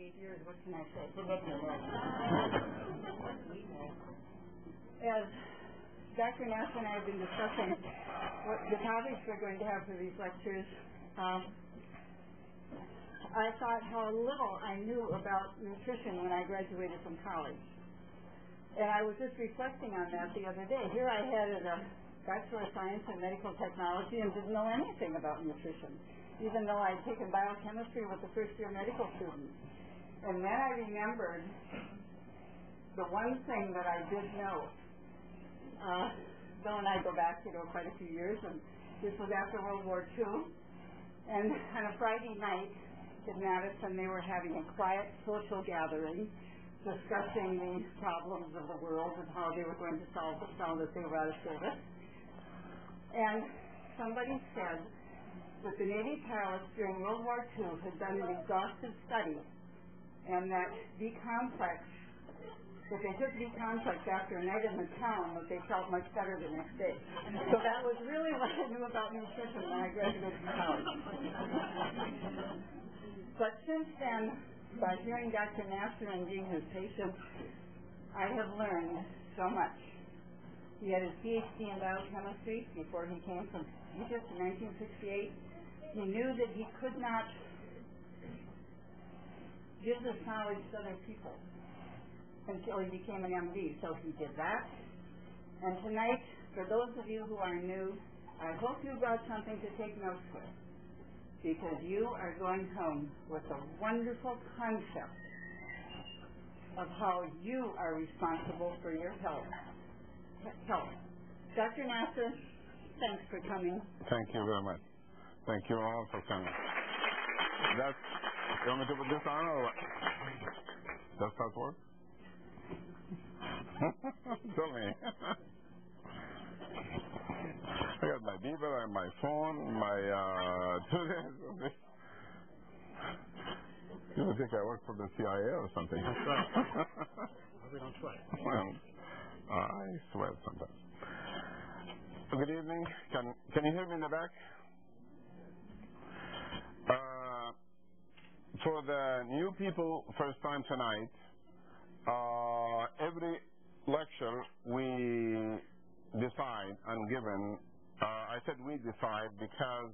38 years, what can I say? As Dr. Nasr and I have been discussing what the topics we're going to have for these lectures, I thought how little I knew about nutrition when I graduated from college. And I was just reflecting on that the other day. Here I had a Bachelor of Science in Medical Technology and didn't know anything about nutrition, even though I'd taken biochemistry with the first-year medical students. And then I remembered the one thing that I did know. Bill and I go back, quite a few years, and this was after World War II. And on a Friday night in Madison, they were having a quiet social gathering, discussing the problems of the world and how they were going to solve them now that they were out of service. And somebody said that the Navy pilots during World War II had done an exhaustive study, and that B-complex, if they took B-complex after a night in the town, that they felt much better the next day. So that was really what I knew about nutrition when I graduated from college. But since then, by hearing Dr. Nasr and being his patient, I have learned so much. He had his PhD in biochemistry before he came from Egypt in 1968. He knew that he could not give this knowledge to other people until he became an MD. So he did that. And tonight, for those of you who are new, I hope you brought something to take notes with, because you are going home with a wonderful concept of how you are responsible for your health. Dr. Nasr, thanks for coming. Thank you very much. Thank you all for coming. You want me to put this on or what? Does that work? Tell me. I got my beaver and my phone, my you think I work for the CIA or something? That's right. We don't sweat. Well, I sweat sometimes. Good evening. Can you hear me in the back? For the new people, first time tonight, every lecture we decide and given, I said we decide because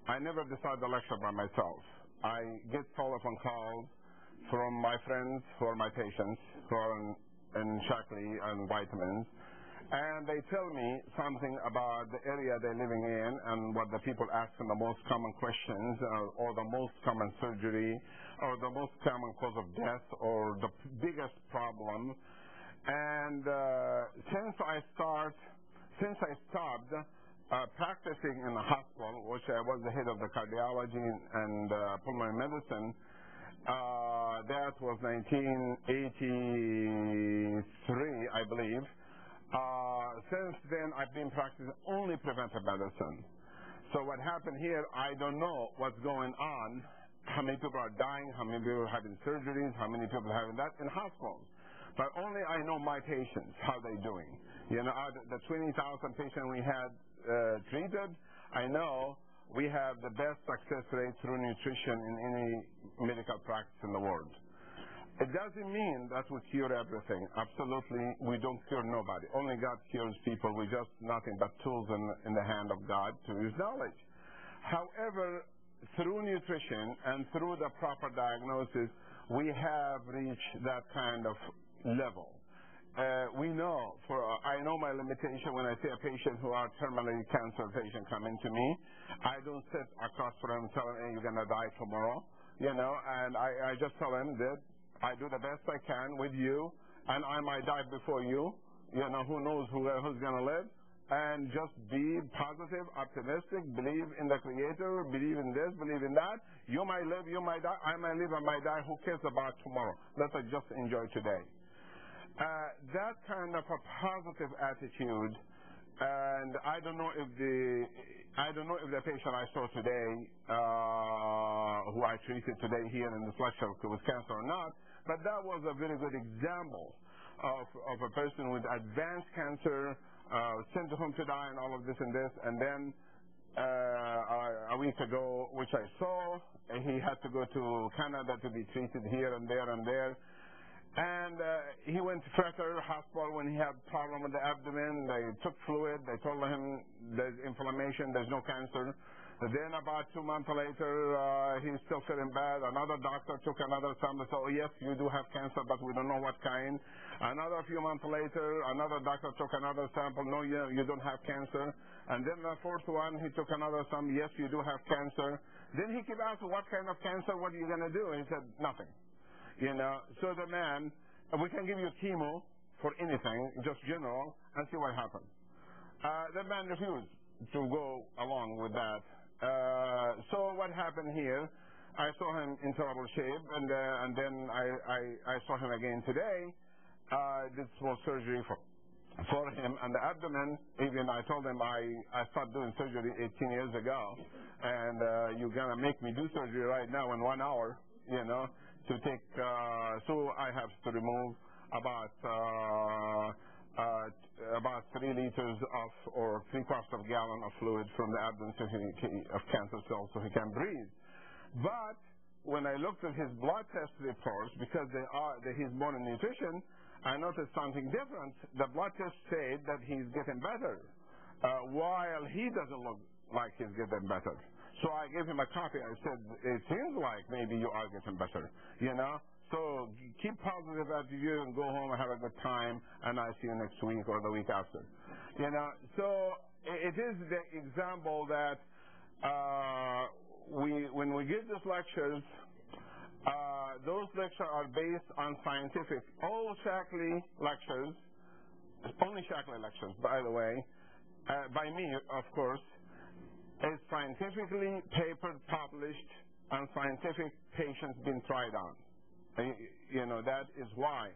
I never decide the lecture by myself. I get telephone calls from my friends who are my patients, who are in Shaklee and vitamins, and they tell me something about the area they're living in and what the people ask them the most common questions, or the most common surgery, or the most common cause of death, or the biggest problem. And since I stopped practicing in the hospital, which I was the head of the cardiology and pulmonary medicine, that was 1983, I believe. Since then, I've been practicing only preventive medicine. So what happened here, I don't know what's going on, how many people are dying, how many people are having surgeries, how many people are having that in hospitals. But only I know my patients, how they're doing. Out of the 20,000 patients we had treated, I know we have the best success rate through nutrition in any medical practice in the world. It doesn't mean that we cure everything. Absolutely, we don't cure nobody. Only God cures people. We're just nothing but tools in the hand of God to use knowledge. However, through nutrition and through the proper diagnosis, we have reached that kind of level. I know my limitation when I see a patient who are terminally cancer patient coming to me. I don't sit across from him and tell him, hey, you're going to die tomorrow, and I just tell him that I do the best I can with you, and I might die before you. Who knows who's going to live? And just be positive, optimistic, believe in the Creator, believe in this, believe in that. You might live, you might die, I might live, I might die. Who cares about tomorrow? Let us just enjoy today. That kind of a positive attitude, and I don't know if the patient I saw today, who I treated today here in this lecture with cancer or not, but that was a very good example of a person with advanced cancer, sent home to die and all of this and this, and then a week ago, which I saw. He had to go to Canada to be treated here and there and there. And he went to Frater Hospital when he had problem with the abdomen. They took fluid. They told him there's inflammation, there's no cancer. Then about 2 months later, he's still feeling bad. Another doctor took another sample. So, yes, you do have cancer, but we don't know what kind. Another few months later, another doctor took another sample. No, you don't have cancer. And then the fourth one, he took another sample. Yes, you do have cancer. Then he kept asking, what kind of cancer? What are you going to do? He said, nothing. You know, so the man, we can give you chemo for anything, just general, and see what happens. The man refused to go along with that. So what happened here, I saw him in terrible shape, and then I saw him again today. Did small surgery for him and the abdomen. Even I told him I started doing surgery 18 years ago, and you're going to make me do surgery right now in 1 hour, you know, to take, so I have to remove about 3 liters of, or 3/4 of a gallon of fluid from the abdomen of cancer cells so he can breathe. But when I looked at his blood test reports, because he's born in nutrition, I noticed something different. The blood test said that he's getting better, while he doesn't look like he's getting better. So I gave him a copy. I said, it seems like maybe you are getting better, you know? So keep positive attitude and go home and have a good time, and I'll see you next week or the week after. You know, so it is the example that when we give these lectures, those lectures are based on scientific. All Shackley lectures, only Shackley lectures, by the way, by me, of course, is scientifically papered, published, and scientific patients been tried on. You know, that is why.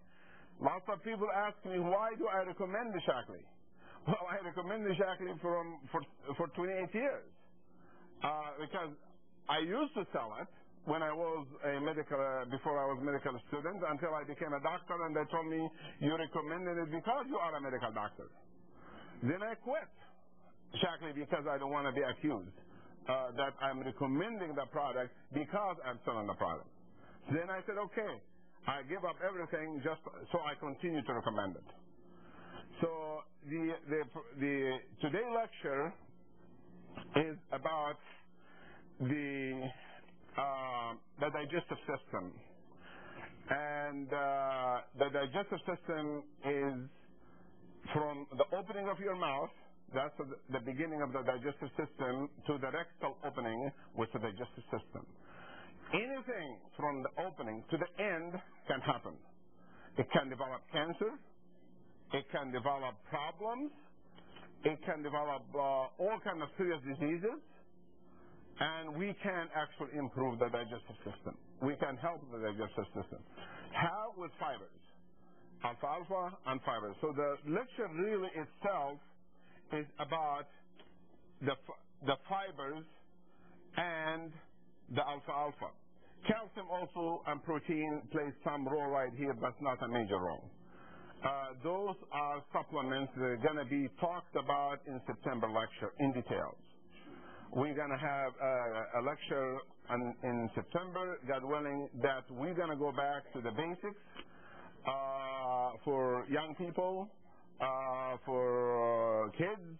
Lots of people ask me, why do I recommend the Shackley? Well, I recommend the Shackley for 28 years. Because I used to sell it when I was before I was a medical student, until I became a doctor, and they told me, you recommended it because you are a medical doctor. Then I quit Shackley because I don't want to be accused that I'm recommending the product because I'm selling the product. Then I said, okay, I give up everything just so I continue to recommend it. So the today's lecture is about the digestive system. And the digestive system is from the opening of your mouth, that's the beginning of the digestive system, to the rectal opening, which is the digestive system. Anything from the opening to the end can happen. It can develop cancer. It can develop problems. It can develop all kinds of serious diseases. And we can actually improve the digestive system. We can help the digestive system. How? With fibers. Alfalfa and fibers. So the lecture really itself is about the fibers and the alfalfa. Calcium also and protein plays some role right here, but not a major role. Those are supplements that are going to be talked about in September lecture in details. We're going to have a lecture in September, God willing, that we're going to go back to the basics for young people, for kids.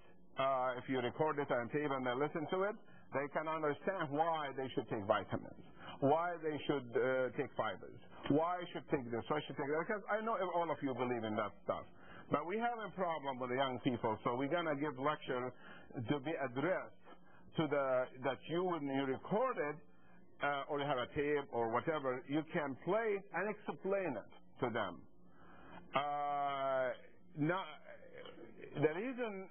If you record it on tape and they listen to it, they can understand why they should take vitamins, why they should take fibers, why I should take this, why I should take that. Because I know all of you believe in that stuff. But we have a problem with the young people, so we're going to give lecture to be addressed to that you, when you record it, or you have a tape or whatever, you can play it and explain it to them. Now, the reason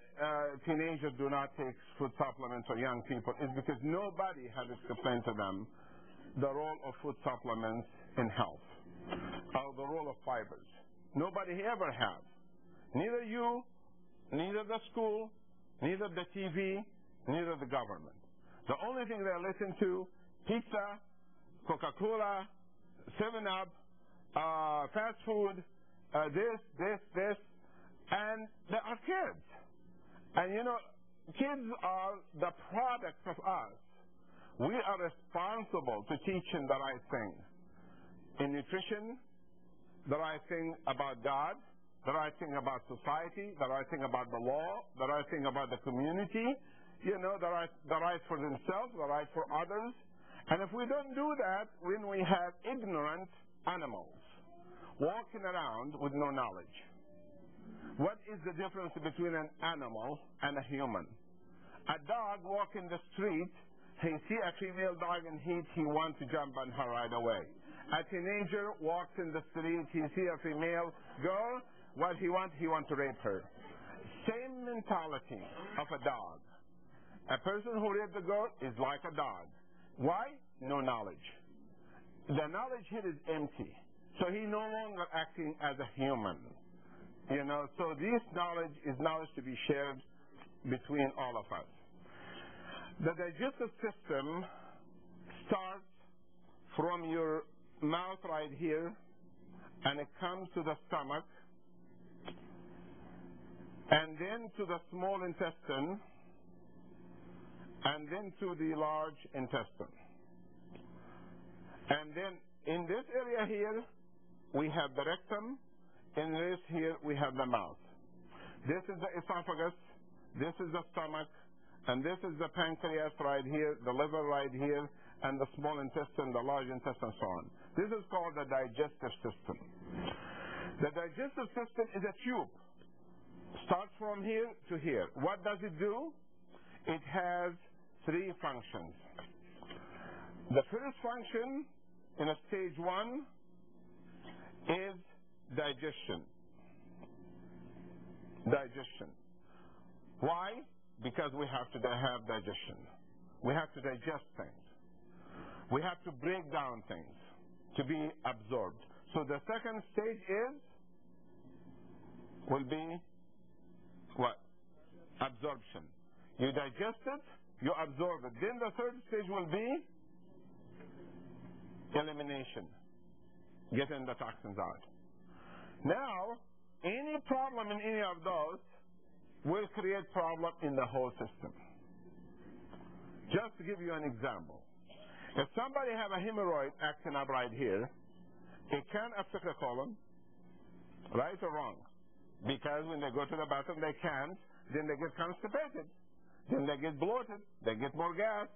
teenagers do not take food supplements or young people is because nobody has explained to them the role of food supplements in health, or the role of fibers. Nobody ever has. Neither you, neither the school, neither the TV, neither the government. The only thing they listen to, pizza, Coca-Cola, 7-Up, fast food, this, and they are kids. And you know, kids are the product of us. We are responsible to teach them the right thing. In nutrition, the right thing about God, the right thing about society, the right thing about the law, the right thing about the community, the right for themselves, the right for others. And if we don't do that, when we have ignorant animals walking around with no knowledge. What is the difference between an animal and a human? A dog walking the street, he see a female dog in heat, he wants to jump on her right away. A teenager walks in the street, he see a female girl, what he wants to rape her. Same mentality of a dog. A person who raped the girl is like a dog. Why? No knowledge. The knowledge here is empty. So he no longer acting as a human. So this knowledge is knowledge to be shared between all of us. The digestive system starts from your mouth right here, and it comes to the stomach, and then to the small intestine, and then to the large intestine. And then in this area here, we have the rectum. In this here, we have the mouth. This is the esophagus. This is the stomach. And this is the pancreas right here, the liver right here, and the small intestine, the large intestine, and so on. This is called the digestive system. The digestive system is a tube. Starts from here to here. What does it do? It has three functions. The first function in a stage 1 is digestion. Digestion. Why? Because we have to have digestion. We have to digest things. We have to break down things to be absorbed. So the second stage will be what? Absorption. You digest it, you absorb it. Then the third stage will be elimination. Getting the toxins out. Now, any problem in any of those will create problem in the whole system. Just to give you an example. If somebody have a hemorrhoid acting up right here, it can affect the colon, right or wrong? Because when they go to the bathroom, they can't, then they get constipated. Then they get bloated, they get more gas,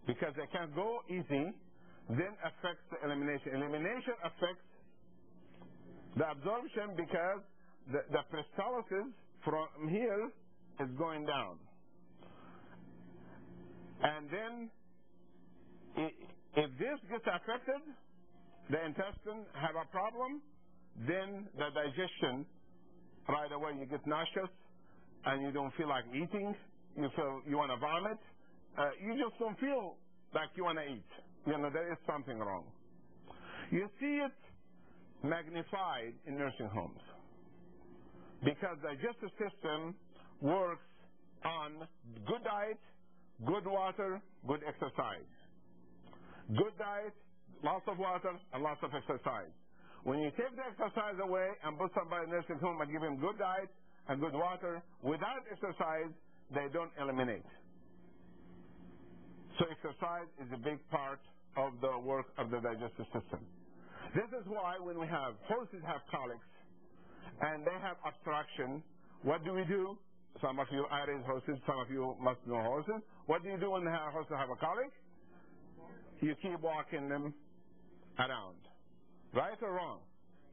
because they can't go easy, then affects the elimination. Elimination affects the absorption because the peristalsis from here is going down. And then if this gets affected, the intestine have a problem, then the digestion, right away you get nauseous and you don't feel like eating, you feel you want to vomit, you just don't feel like you want to eat. There is something wrong. You see it magnified in nursing homes. Because the digestive system works on good diet, good water, good exercise. Good diet, lots of water, and lots of exercise. When you take the exercise away and put somebody in a nursing home and give him good diet and good water, without exercise, they don't eliminate. So exercise is a big part of the work of the digestive system. This is why when we have horses have colics, and they have obstruction, what do we do? Some of you, I raise horses, some of you must know horses. What do you do when the horses have a colic? You keep walking them around. Right or wrong?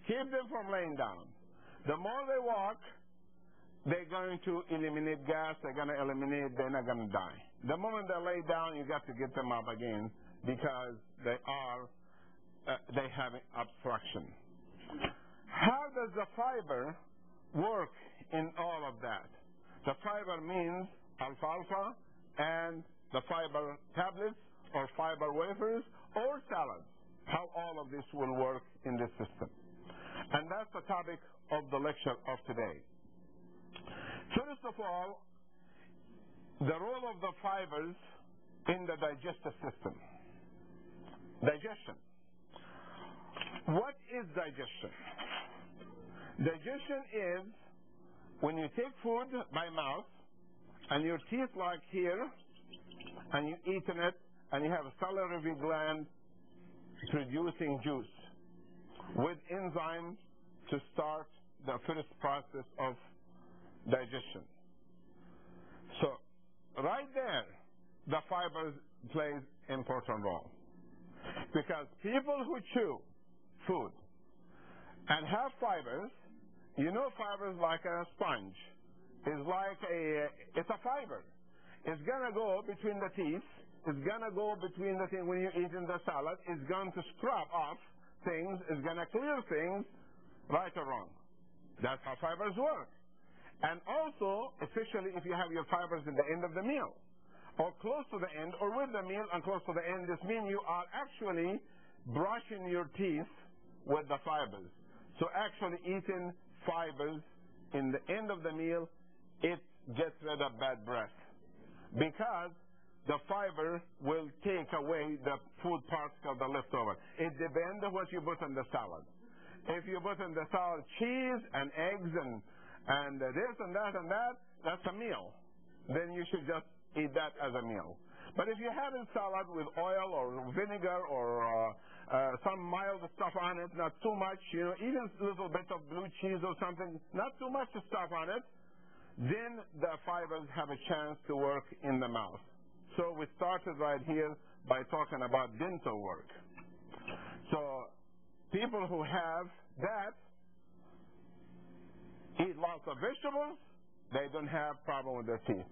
Keep them from laying down. The more they walk, they're going to eliminate gas, they're going to eliminate, they're not going to die. The moment they lay down, you got to get them up again because they have obstruction. How does the fiber work in all of that? The fiber means alfalfa and the fiber tablets or fiber wafers or salads. How all of this will work in this system. And that's the topic of the lecture of today. First of all, the role of the fibers in the digestive system. Digestion. What is digestion? Digestion is when you take food by mouth and your teeth like here, and you eaten it, and you have a salivary gland producing juice with enzymes to start the first process of digestion. So right there, the fibers plays important role. Because people who chew food and have fibers, you know fibers like a sponge. It's a fiber. It's going to go between the teeth. It's going to go between the thing when you're eating the salad. It's going to scrub off things. It's going to clear things, right or wrong. That's how fibers work. And also, especially if you have your fibers in the end of the meal, or close to the end, or with the meal and close to the end, this means you are actually brushing your teeth with the fibers. So actually eating fibers in the end of the meal, it gets rid of bad breath. Because the fiber will take away the food particle, the leftover. It depends on what you put in the salad. If you put in the salad cheese and eggs and this and that, that's a meal. Then you should just eat that as a meal. But if you have a salad with oil or vinegar or some mild stuff on it, not too much, even a little bit of blue cheese or something, not too much stuff on it, then the fibers have a chance to work in the mouth. So we started right here by talking about dental work. So people who have that eat lots of vegetables, they don't have problem with their teeth.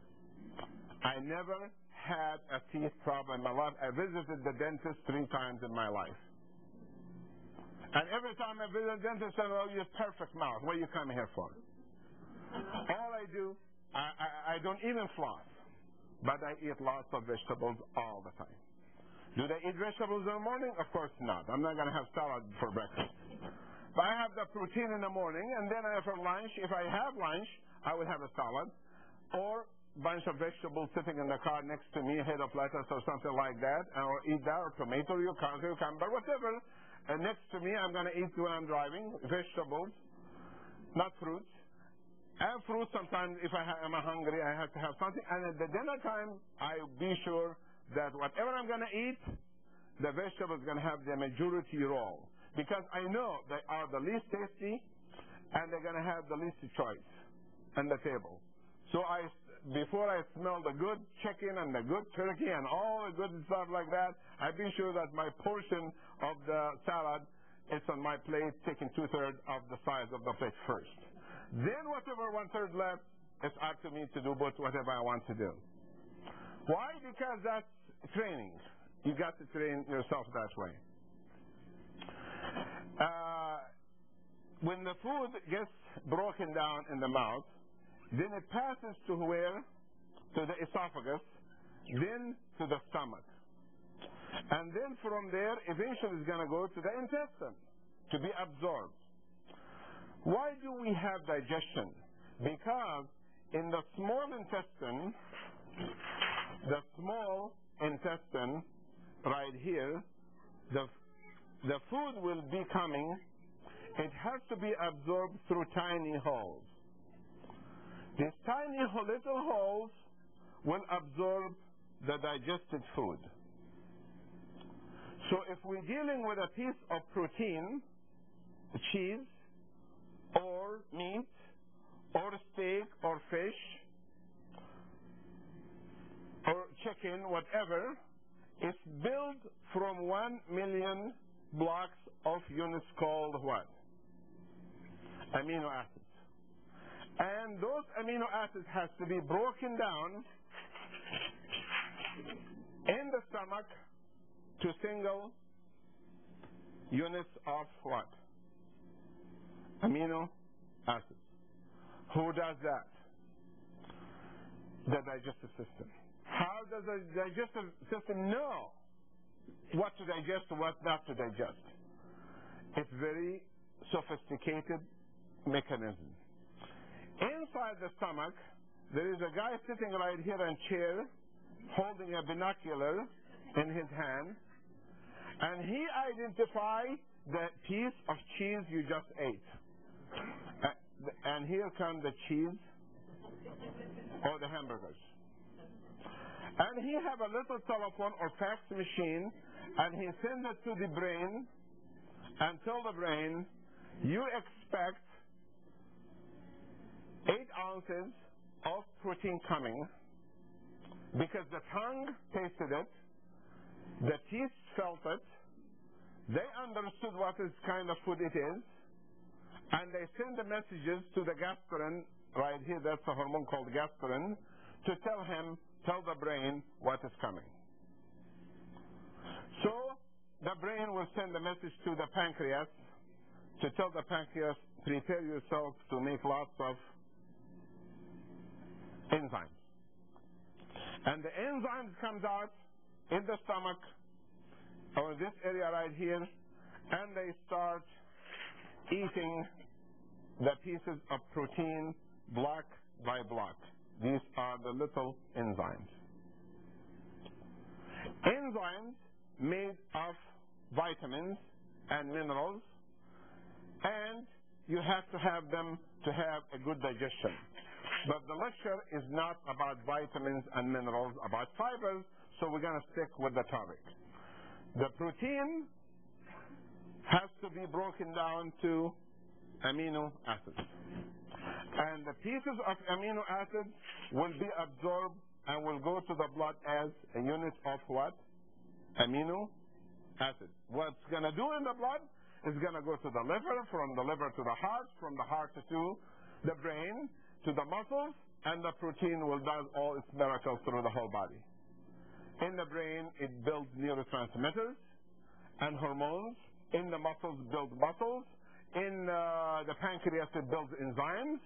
I never had a teeth problem in my life. I visited the dentist 3 times in my life. And every time I visit the dentist, I say, "Oh, you have perfect mouth. What are you coming here for?" All I do, I don't even floss, but I eat lots of vegetables all the time. Do they eat vegetables in the morning? Of course not. I'm not going to have salad for breakfast. But I have the protein in the morning, and then for lunch, if I have lunch, I will have a salad or a bunch of vegetables sitting in the car next to me, a head of lettuce or something like that, or eat that, or tomato, cucumber, whatever. And next to me, I'm going to eat when I'm driving, vegetables, not fruits. And fruit sometimes, if I'm hungry, I have to have something. And at the dinner time, I'll be sure that whatever I'm going to eat, the vegetable is going to have the majority role. Because I know they are the least tasty, and they're going to have the least choice on the table. So before I smell the good chicken and the good turkey and all the good stuff like that, I be sure that my portion of the salad is on my plate, taking 2/3 of the size of the plate first. Then whatever 1/3 left, it's up to me to do whatever I want to do. Why? Because that's training. You got to train yourself that way. When the food gets broken down in the mouth, then it passes to where? To the esophagus, then to the stomach. And then from there, eventually it's going to go to the intestine to be absorbed. Why do we have digestion? Because in the small intestine right here, the food will be coming. It has to be absorbed through tiny holes. These tiny little holes will absorb the digested food. So if we're dealing with a piece of protein, cheese, or meat, or steak, or fish, or chicken, whatever, it's built from 1 million blocks of units called what? Amino acids. And those amino acids has to be broken down in the stomach to single units of what? Amino acids. Who does that? The digestive system. How does the digestive system know what to digest and what not to digest? It's very sophisticated mechanism. Inside the stomach, there is a guy sitting right here in a chair holding a binocular in his hand, and he identifies the piece of cheese you just ate. And here comes the cheese. or the hamburgers. And he have a little telephone or fax machine, and he sends it to the brain and tell the brain, you expect 8 ounces of protein coming because the tongue tasted it, the teeth felt it, they understood what is kind of food it is, and they send the messages to the gastrin, right here, that's a hormone called gastrin, to tell the brain what is coming. So the brain will send a message to the pancreas to tell the pancreas, prepare yourself to make lots of enzymes. And the enzymes comes out in the stomach or this area right here, and they start eating the pieces of protein block by block. These are the little enzymes. Enzymes made of vitamins and minerals, and you have to have them to have a good digestion. But the lecture is not about vitamins and minerals, about fibers, so we're going to stick with the topic. The protein has to be broken down to amino acids. And the pieces of amino acids will be absorbed and will go to the blood as a unit of what? Amino acid. What's going to do in the blood is going to go to the liver, from the liver to the heart, from the heart to the brain, to the muscles, and the protein will do all its miracles through the whole body. In the brain, it builds neurotransmitters and hormones. In the muscles, builds muscles. In the pancreas, it builds enzymes.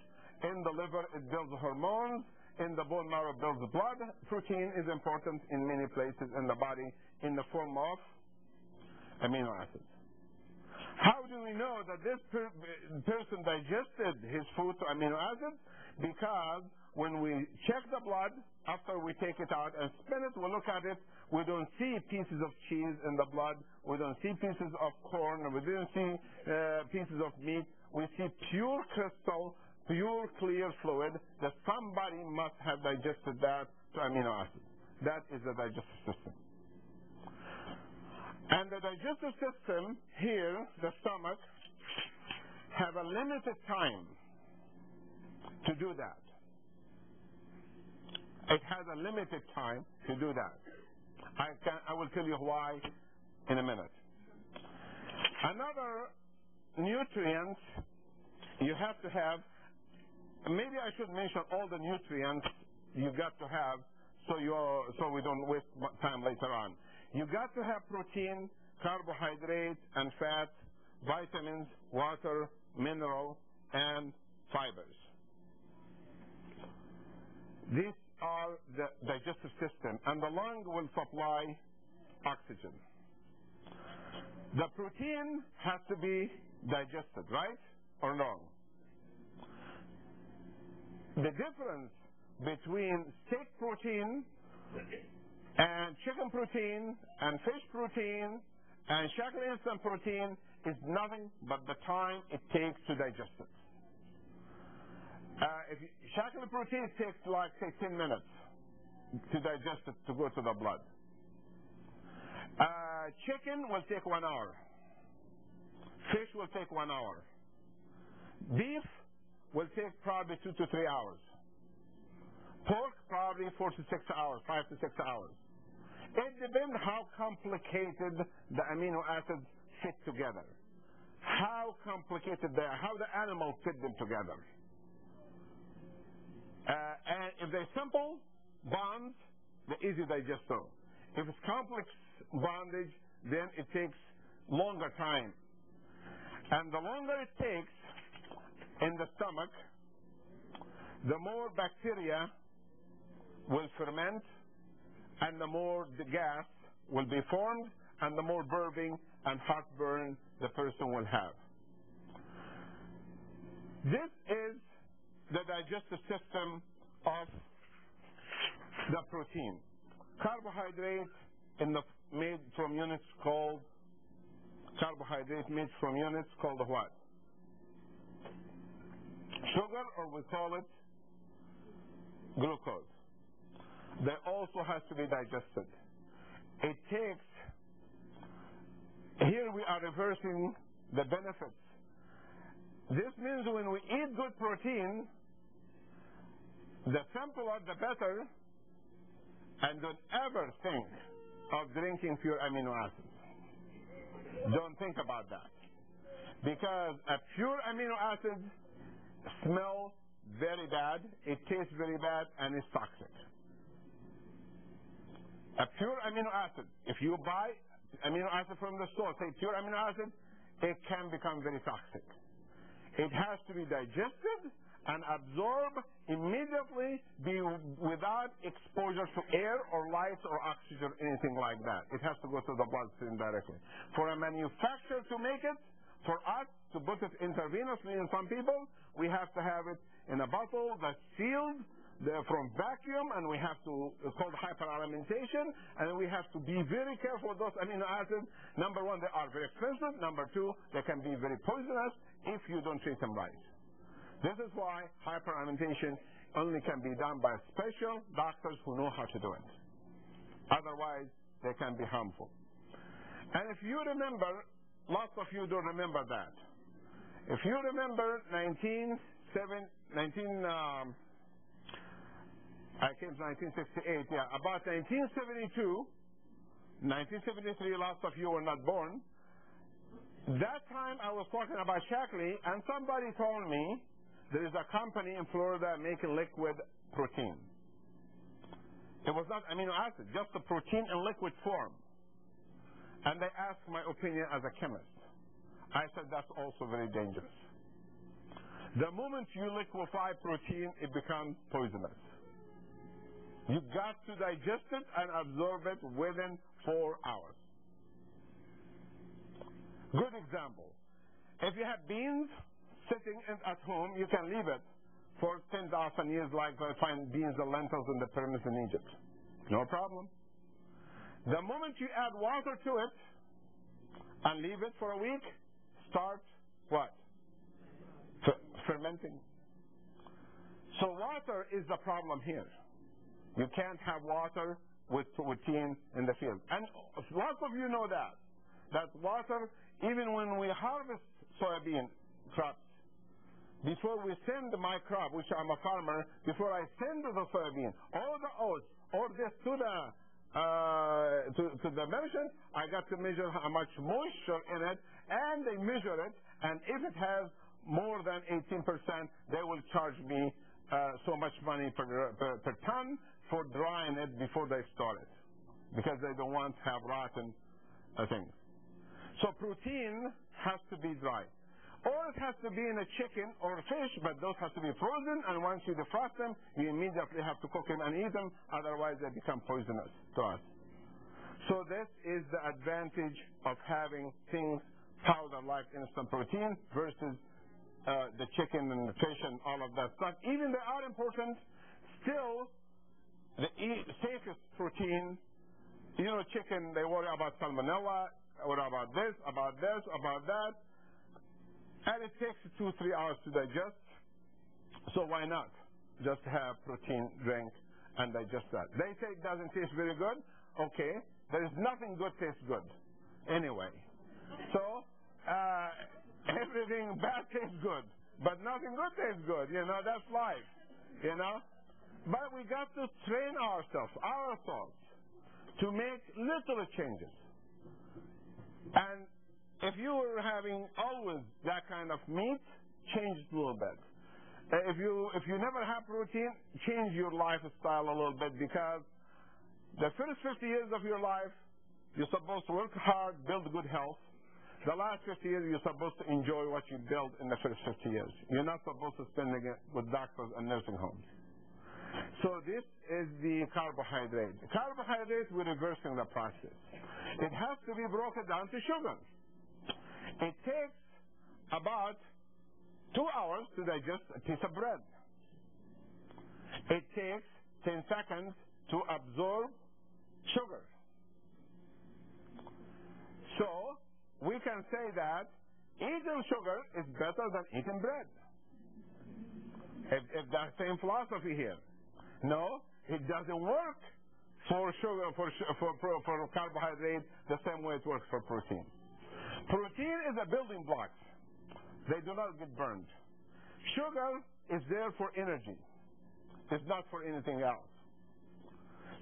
In the liver, it builds hormones. In the bone marrow, it builds blood. Protein is important in many places in the body in the form of amino acids. How do we know that this person digested his food to amino acids? Because when we check the blood, after we take it out and spin it, we look at it, we don't see pieces of cheese in the blood, we don't see pieces of corn, we don't see pieces of meat, we see pure crystal, pure clear fluid that somebody must have digested that to amino acids. That is the digestive system. And the digestive system here, the stomach, have a limited time to do that. It has a limited time to do that. I will tell you why in a minute. Another nutrient you have to have, maybe I should mention all the nutrients you got to have so we don't waste time later on. You got to have protein, carbohydrate, and fat, vitamins, water, mineral, and fibers. These are the digestive system, and the lung will supply oxygen. The protein has to be digested, right or no? The difference between steak protein and chicken protein and fish protein and chocolate instant protein is nothing but the time it takes to digest it. If chocolate protein takes like, say, 10 minutes to digest it to go to the blood. Chicken will take 1 hour. Fish will take 1 hour. Beef will take probably 2 to 3 hours. Pork probably 4 to 6 hours, 5 to 6 hours. It depends how complicated the amino acids fit together. How complicated they are, how the animal fit them together. And if they're simple bonds, they're easy digestible. If it's complex bondage, then it takes longer time. And the longer it takes in the stomach, the more bacteria will ferment, and the more the gas will be formed, and the more burping and heartburn the person will have. This is the digestive system of the protein. Carbohydrate made from units called what? Sugar, or we call it glucose. That also has to be digested. It takes, here we are reversing the benefits. This means when we eat good protein, the simpler the better, and don't ever think of drinking pure amino acids. Don't think about that. Because a pure amino acid smells very bad, it tastes very bad, and it's toxic. A pure amino acid, if you buy amino acid from the store, say pure amino acid, it can become very toxic. It has to be digested and absorbed immediately, be without exposure to air or light or oxygen, anything like that. It has to go to the bloodstream directly. For a manufacturer to make it, for us to put it intravenously in some people, we have to have it in a bottle that's sealed from vacuum, and we have to, it's called hyperalimentation, and we have to be very careful with those amino acids. Number one, they are very expensive. Number two, they can be very poisonous if you don't treat them right. This is why hyperalimentation only can be done by special doctors who know how to do it. Otherwise, they can be harmful. And if you remember, lots of you don't remember that. If you remember I came to 1968, about 1972, 1973, lots of you were not born. That time I was talking about Shaklee, and somebody told me there is a company in Florida making liquid protein. It was not amino acid, just a protein in liquid form. And they asked my opinion as a chemist. I said that's also very dangerous. The moment you liquefy protein, it becomes poisonous. You've got to digest it and absorb it within 4 hours. Good example. If you have beans sitting at home, you can leave it for 10,000 years, like I find beans and lentils in the pyramids in Egypt. No problem. The moment you add water to it and leave it for a week, start what? Fermenting. So water is the problem here. You can't have water with protein in the field. And lots of you know that water, even when we harvest soybean crops, before we send my crop, which I'm a farmer, before I send the soybean or the oats or this to the merchant, I got to measure how much moisture in it, and they measure it, and if it has more than 18%, they will charge me so much money per ton for drying it before they store it, because they don't want to have rotten things. So protein has to be dry. Or it has to be in a chicken or a fish, but those have to be frozen, and once you defrost them, you immediately have to cook them and eat them, otherwise they become poisonous to us. So this is the advantage of having things powder like instant protein versus the chicken and the fish and all of that stuff. Even they are important, still the safest protein, you know, chicken, they worry about salmonella, worry about this, about that. And it takes 2-3 hours to digest. So why not just have protein drink and digest that? They say it doesn't taste very good. Okay. There is nothing good tastes good. Anyway. So everything bad tastes good. But nothing good tastes good. You know, that's life. You know? But we got to train ourselves to make little changes. And if you were having always that kind of meat, change it a little bit. If you never have protein, change your lifestyle a little bit, because the first 50 years of your life, you're supposed to work hard, build good health. The last 50 years, you're supposed to enjoy what you built in the first 50 years. You're not supposed to spend it with doctors and nursing homes. So this is the carbohydrate. The carbohydrate, we're reversing the process. It has to be broken down to sugar. It takes about 2 hours to digest a piece of bread. It takes 10 seconds to absorb sugar. So we can say that eating sugar is better than eating bread. If that's the same philosophy here. No, it doesn't work for sugar, for carbohydrate the same way it works for protein. Protein is a building block. They do not get burned. Sugar is there for energy. It's not for anything else.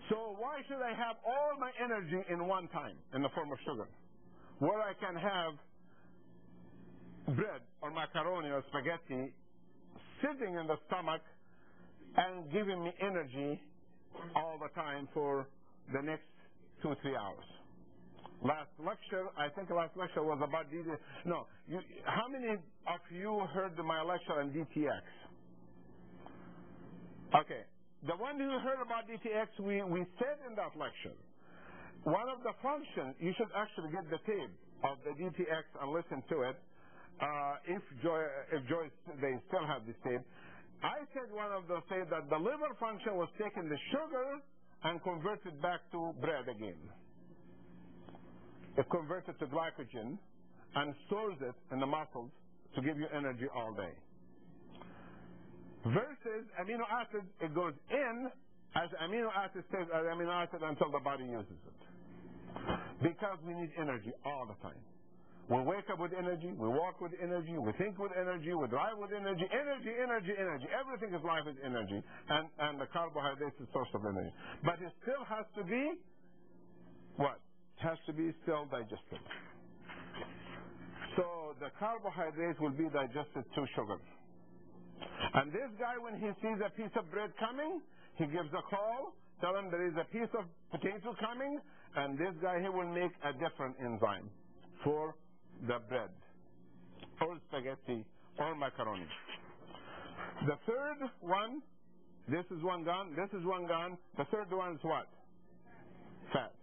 So why should I have all my energy in one time in the form of sugar, where I can have bread or macaroni or spaghetti sitting in the stomach and giving me energy all the time for the next 2-3 hours? I think last lecture was about DTX. No, how many of you heard my lecture on DTX? Okay, the one who heard about DTX, we said in that lecture, one of the functions, you should actually get the tape of the DTX and listen to it. If Joyce, they still have this tape. I said one of them said that the liver function was taking the sugar and converted back to bread again. It converts it to glycogen and stores it in the muscles to give you energy all day. Versus amino acids, it goes in as amino acid stays as amino acid until the body uses it. Because we need energy all the time. We wake up with energy, we walk with energy, we think with energy, we drive with energy. Energy, energy, energy. Everything is life is energy. And the carbohydrates is source of energy. But it still has to be what? It has to be still digested. So the carbohydrates will be digested to sugar. And this guy, when he sees a piece of bread coming, he gives a call, tell him there is a piece of potato coming, and this guy, he will make a different enzyme for the bread, or spaghetti, or macaroni. The third one, this is one gone, this is one gone. The third one is what? Fat.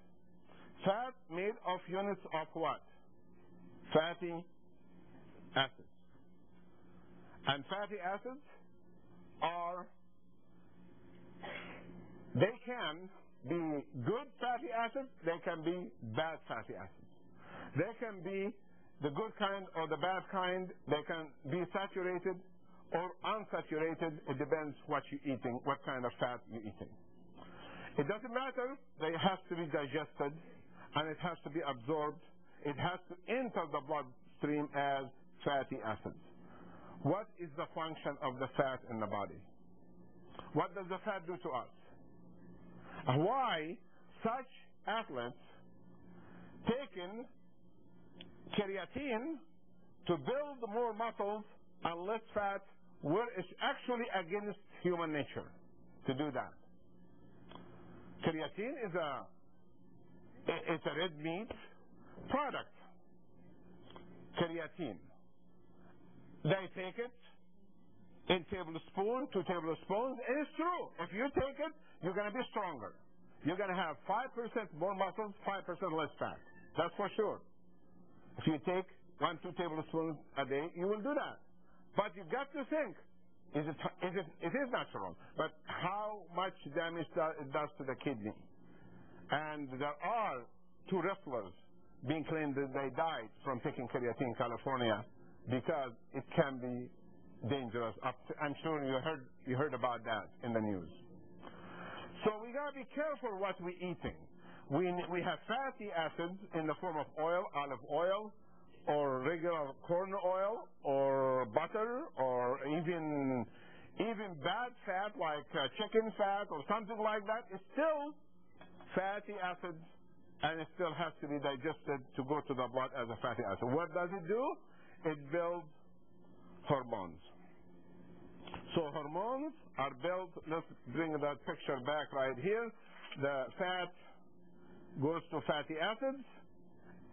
Fat made of units of what? Fatty acids. And fatty acids they can be good fatty acids, they can be bad fatty acids. They can be the good kind or the bad kind, they can be saturated or unsaturated. It depends what you're eating, what kind of fat you're eating. It doesn't matter, they have to be digested and it has to be absorbed. It has to enter the bloodstream as fatty acids. What is the function of the fat in the body? What does the fat do to us? Why such athletes taking creatine to build more muscles and less fat, where it's actually against human nature to do that. Creatine is a red meat product. Creatine. They take it in tablespoon, 2 tablespoons, and it's true. If you take it, you're going to be stronger. You're going to have 5% more muscles, 5% less fat. That's for sure. If you take 1-2 tablespoons a day, you will do that. But you've got to think, it is natural, but how much damage it does to the kidney? And there are 2 wrestlers being claimed that they died from taking creatine in California because it can be dangerous. I'm sure you heard about that in the news. So we got to be careful what we're eating. We have fatty acids in the form of oil, olive oil, or regular corn oil, or butter, or even bad fat like chicken fat or something like that. It's still fatty acids, and it still has to be digested to go to the blood as a fatty acid. What does it do? It builds hormones. So hormones are built. Let's bring that picture back right here. The fat goes to fatty acids,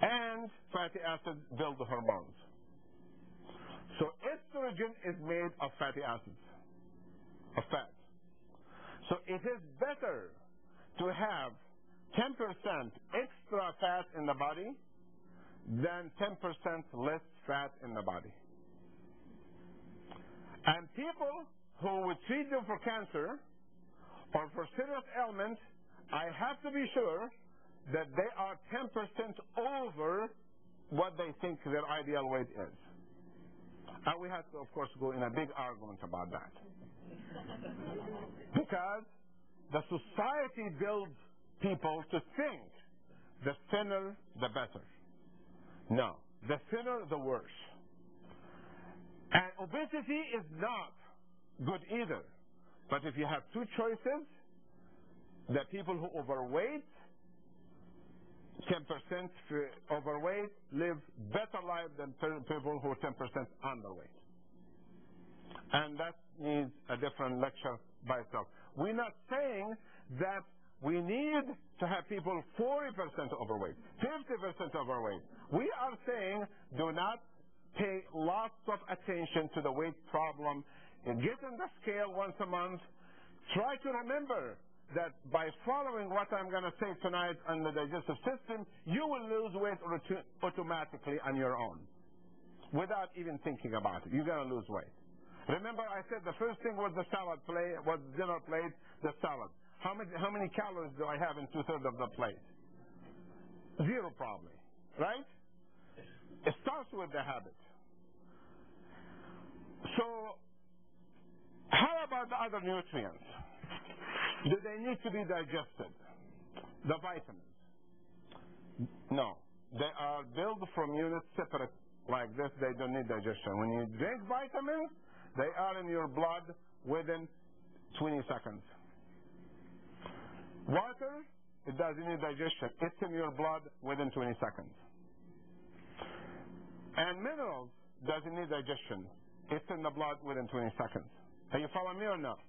and fatty acids build the hormones. So estrogen is made of fatty acids, of fat. So it is better to have 10% extra fat in the body than 10% less fat in the body. And people who would treat them for cancer or for serious ailments, I have to be sure that they are 10% over what they think their ideal weight is. And we have to, of course, go in a big argument about that. Because the society builds people to think the thinner, the better. No, the thinner, the worse. And obesity is not good either. But if you have two choices, the people who overweight, 10% overweight, live better life than people who are 10% underweight. And that needs a different lecture by itself. We're not saying that we need to have people 40% overweight, 50% overweight. We are saying do not pay lots of attention to the weight problem. Get on the scale once a month. Try to remember that by following what I'm going to say tonight on the digestive system, you will lose weight automatically on your own without even thinking about it. You're going to lose weight. Remember, I said the first thing was the salad plate, was dinner plate, the salad. How many calories do I have in 2/3 of the plate? 0 probably, right? It starts with the habit. So, how about the other nutrients? Do they need to be digested? The vitamins? No. They are built from units separate like this. They don't need digestion. When you drink vitamins, they are in your blood within 20 seconds. Water, it doesn't need digestion. It's in your blood within 20 seconds. And minerals doesn't need digestion. It's in the blood within 20 seconds. Are you following me or not?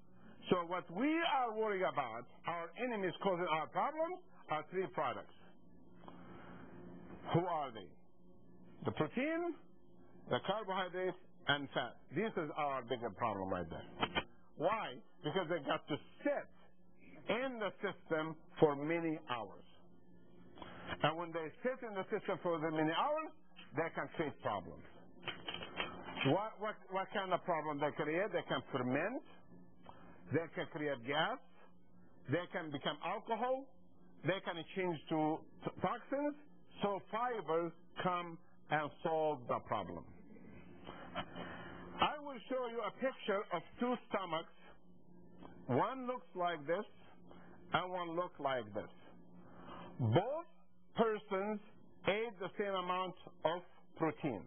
So what we are worried about, our enemies causing our problems, are 3 products. Who are they? The protein, the carbohydrates, and fat. This is our bigger problem right there. Why? Because they got to sit in the system for many hours. And when they sit in the system for the many hours, they can create problems. What kind of problem they create? They can ferment. They can create gas. They can become alcohol. They can change to toxins. So fibers come and solve the problem. I will show you a picture of 2 stomachs. One looks like this, and one looks like this. Both persons ate the same amount of protein.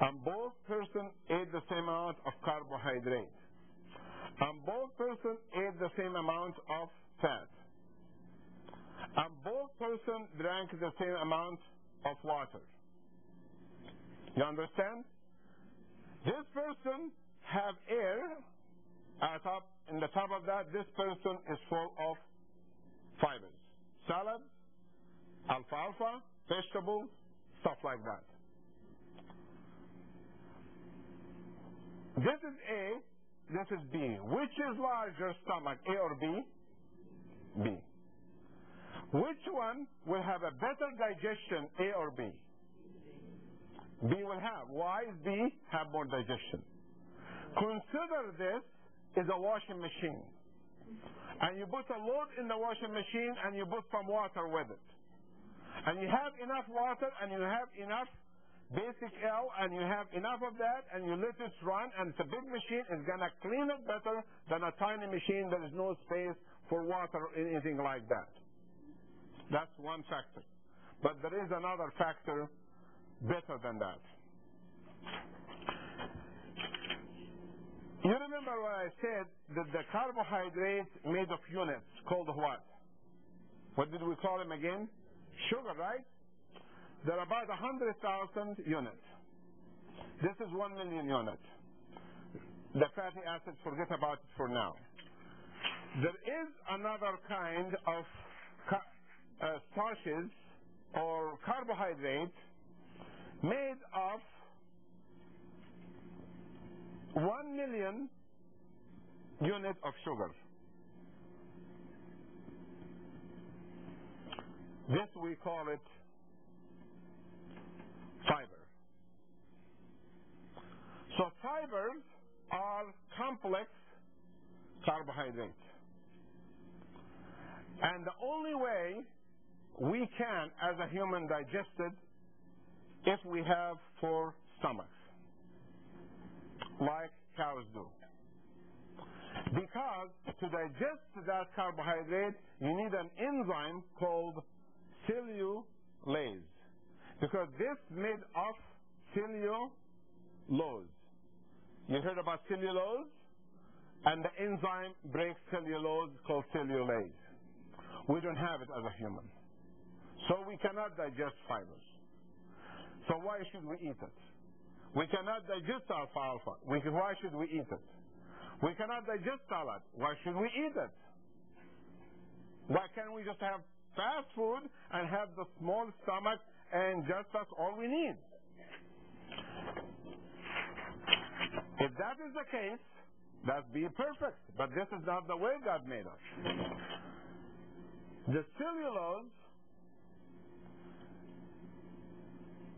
And both persons ate the same amount of carbohydrate. And both persons ate the same amount of fat. And both persons drank the same amount of water. You understand? This person have air in the top of that. This person is full of fibers. Salad, alfalfa, vegetables, stuff like that. This is A, this is B. Which is larger stomach, A or B? B. Which one will have a better digestion, A or B? B will have. Why does B have more digestion? Consider this is a washing machine. And you put a load in the washing machine and you put some water with it. And you have enough water and you have enough basic L and you have enough of that and you let it run, and it's a big machine. It's going to clean it better than a tiny machine. There is no space for water or anything like that. That's one factor. But there is another factor better than that. You remember what I said, that the carbohydrates made of units called what? What did we call them again? Sugar, right? There are about 100,000 units. This is 1 million units. The fatty acids, forget about it for now. There is another kind of starches or carbohydrates made of 1 million units of sugar. This we call it fiber. So fibers are complex carbohydrates. And the only way we can, as a human, digest it, if we have 4 stomachs, like cows do. Because Because to digest that carbohydrate, you need an enzyme called cellulase. Because this is made of cellulose. You heard about cellulose? And the enzyme breaks cellulose called cellulase. We don't have it as a human. So we cannot digest fibers. So why should we eat it? We cannot digest alfalfa. Why should we eat it? We cannot digest salad. Why should we eat it? Why can't we just have fast food and have the small stomach and just that's all we need? If that is the case, that'd be perfect. But this is not the way God made us. The cellulose,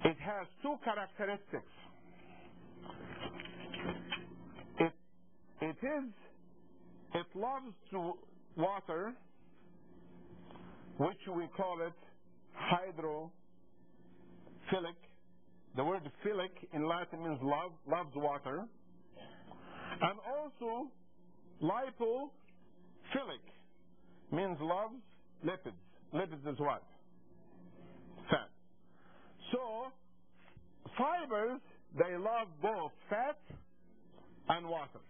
it has two characteristics. It loves to water, which we call it hydrophilic. The word philic in Latin means love, loves water. And also lipophilic means loves lipids. Lipids is what? Fat. So fibers, they love both fat and water.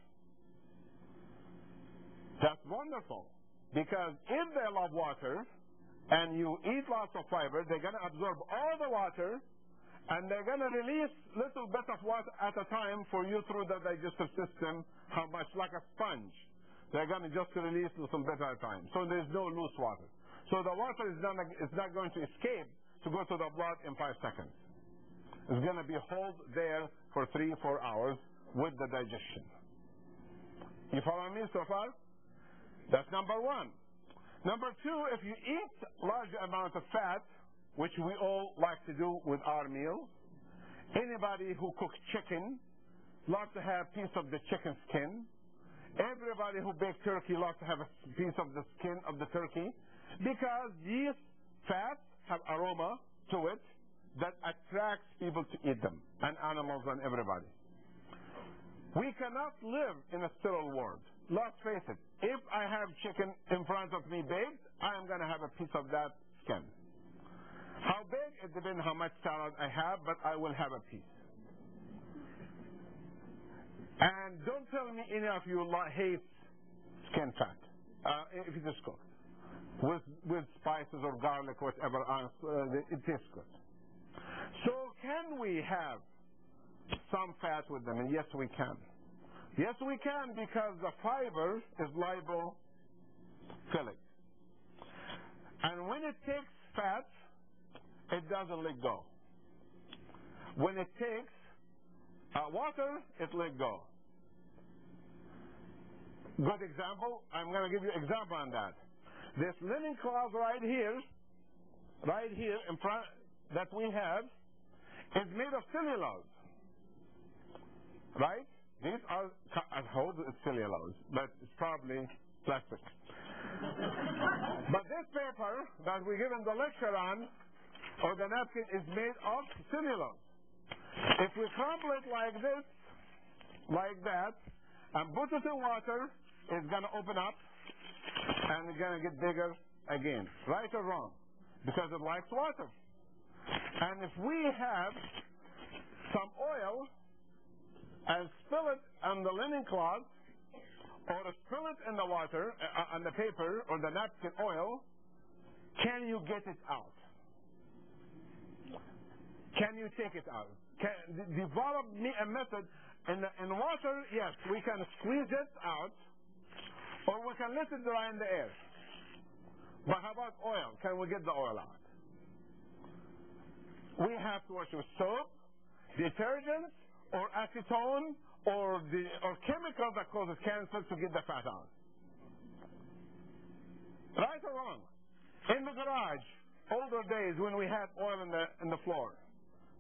That's wonderful, because if they love water and you eat lots of fiber, they're going to absorb all the water and they're going to release little bit of water at a time for you through the digestive system, how much, like a sponge. They're going to just release little bit at a time. So there's no loose water. So the water is not going to escape to go to the blood in 5 seconds. It's going to be held there for 3-4 hours with the digestion. You follow me so far? That's number one. Number two, if you eat large amount of fat, which we all like to do with our meals, anybody who cooks chicken loves to have a piece of the chicken skin. Everybody who bakes turkey loves to have a piece of the skin of the turkey, because these fats have aroma to it that attracts people to eat them, and animals and everybody. We cannot live in a sterile world. Let's face it, if I have chicken in front of me baked, I am going to have a piece of that skin. How big? It depends how much salad I have, but I will have a piece. And don't tell me any of you hate skin fat, if it is cooked. With spices or garlic, whatever else, it tastes good. So can we have some fat with them? And yes, we can. Yes, we can, because the fiber is lipophilic. And when it takes fat, it doesn't let go. When it takes water, it let go. Good example. I'm going to give you an example on that. This linen cloth right here in front that we have, is made of cellulose. Right? These are, I hold it's cellulose, but it's probably plastic. But this paper that we give in the lecture on, or the napkin, is made of cellulose. If we crumble it like this, like that, and put it in water, it's going to open up, and it's going to get bigger again. Right or wrong? Because it likes water. And if we have some oil, and spill it on the linen cloth, or spill it in the water, on the paper, or the napkin oil, can you get it out? Can you take it out? Develop me a method. In water, yes, we can squeeze it out, or we can let it dry in the air. But how about oil? Can we get the oil out? We have to wash with soap, detergents, or acetone, or chemicals that causes cancer to get the fat out. Right or wrong? In the garage, older days when we had oil in the floor,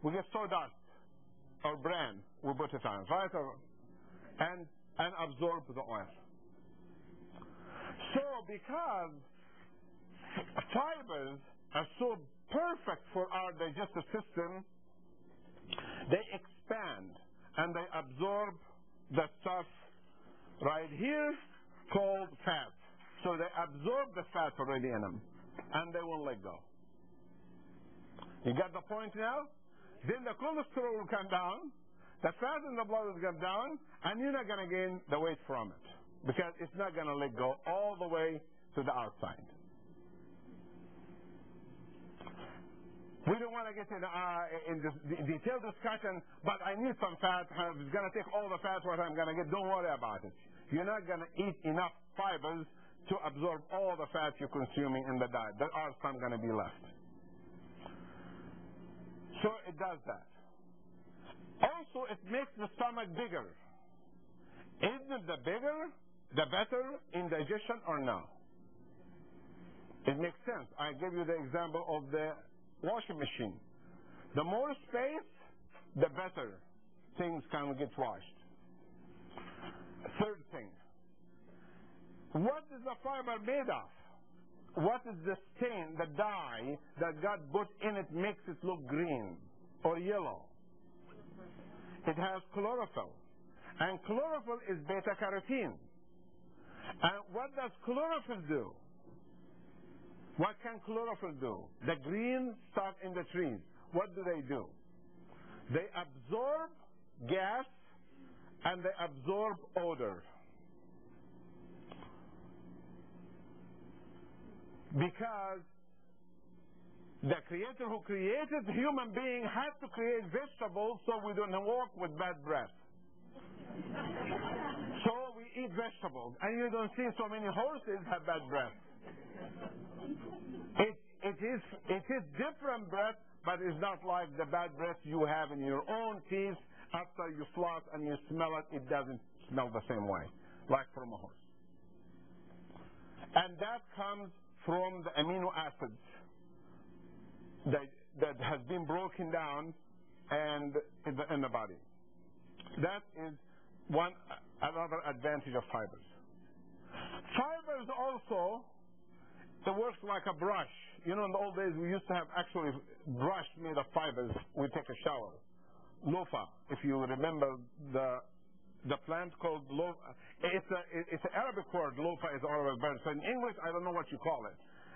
we get sawdust or bran, we put it on, right or wrong? And absorb the oil. So because fibers are so perfect for our digestive system, they expand and they absorb the stuff right here called fat. So they absorb the fat already in them, and they won't let go. You got the point now? Then the cholesterol will come down, the fat in the blood will come down, and you're not going to gain the weight from it because it's not going to let go all the way to the outside. We don't want to get in this detailed discussion, but I need some fat. I'm going to take all the fat what I'm going to get. Don't worry about it. You're not going to eat enough fibers to absorb all the fat you're consuming in the diet. There are some going to be left. So it does that. Also, it makes the stomach bigger. Isn't the bigger, the better in digestion or no? It makes sense. I gave you the example of the washing machine. The more space, the better things can get washed. Third thing, what is the fiber made of? What is the stain, the dye that God put in it makes it look green or yellow? It has chlorophyll. And chlorophyll is beta-carotene. And what does chlorophyll do? What can chlorophyll do? The green stuff in the trees, what do? They absorb gas and they absorb odor. Because the creator who created human being had to create vegetables so we don't walk with bad breath. So we eat vegetables. And you don't see so many horses have bad breath. It is different breath, but it's not like the bad breath you have in your own teeth. After you floss and you smell it, it doesn't smell the same way, like from a horse. And that comes from the amino acids that has been broken down and in the body. That is another advantage of fibers. Fibers also, it works like a brush. You know, in the old days we used to have actually brush made of fibers. We take a shower. Lofa, if you remember the plant called lofa. It's an Arabic word. Lofa is Arabic, but so in English I don't know what you call it.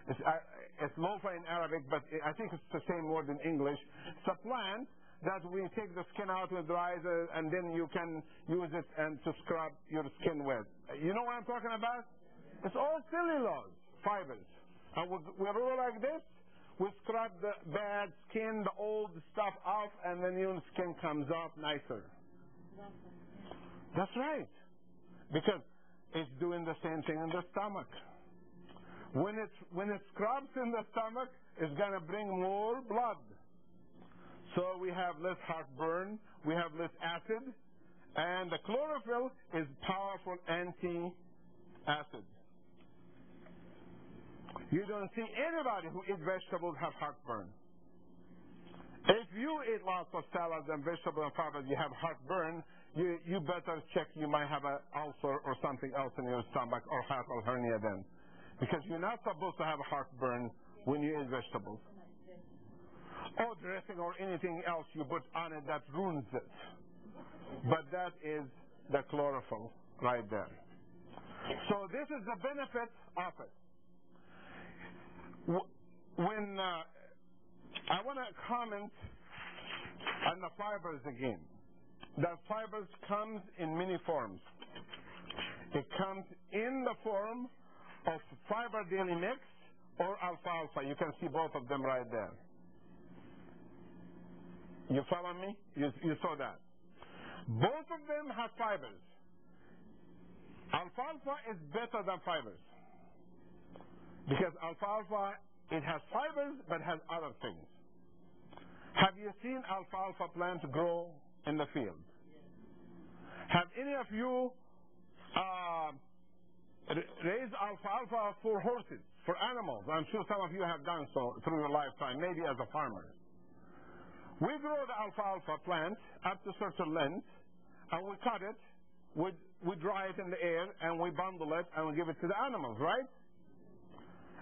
It's lofa in Arabic, but I think it's the same word in English. It's a plant that we take the skin out with dries, and then you can use it and to scrub your skin with. You know what I'm talking about? It's all cellulose fibers. And we roll like this. We scrub the bad skin, the old stuff off, and the new skin comes off nicer. That's right. Because it's doing the same thing in the stomach. When it scrubs in the stomach, it's going to bring more blood. So we have less heartburn, we have less acid, and the chlorophyll is powerful anti-acid. You don't see anybody who eats vegetables have heartburn. If you eat lots of salads and vegetables and fibers, you have heartburn, you better check. You might have an ulcer or something else in your stomach or heart or hernia then. Because you're not supposed to have heartburn when you eat vegetables. Or dressing or anything else you put on it that ruins it. But that is the chlorophyll right there. So this is the benefit of it. When I want to comment on the fibers again. The fibers comes in many forms. It comes in the form of fiber daily mix or alfalfa. You can see both of them right there. You follow me? You saw that. Both of them have fibers. Alfalfa is better than fibers. Because alfalfa, it has fibers, but has other things. Have you seen alfalfa plant grow in the field? Have any of you raised alfalfa for horses, for animals? I'm sure some of you have done so through your lifetime, maybe as a farmer. We grow the alfalfa plant up to a certain length, and we cut it, we dry it in the air, and we bundle it, and we give it to the animals, right?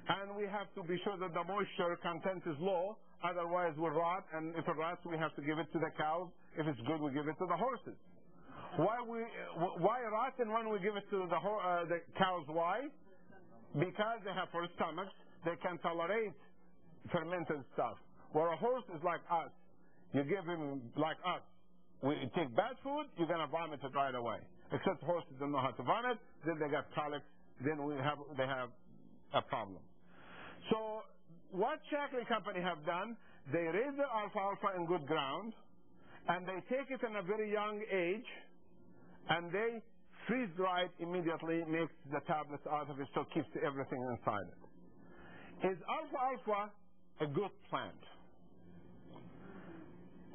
And we have to be sure that the moisture content is low, otherwise we'll rot, and if it rots, we have to give it to the cows. If it's good, we give it to the horses. Why rotten when we give it to the cows? Why? Because they have full stomachs. They can tolerate fermented stuff. Where a horse is like us. You give him like us. We take bad food, you're going to vomit it right away. Except horses don't know how to vomit. Then they got colic. Then they have a problem. So what Shaklee Company have done, they raise the alfalfa in good ground, and they take it in a very young age, and they freeze dry it immediately, makes the tablets out of it, so it keeps everything inside it. Is alfalfa a good plant?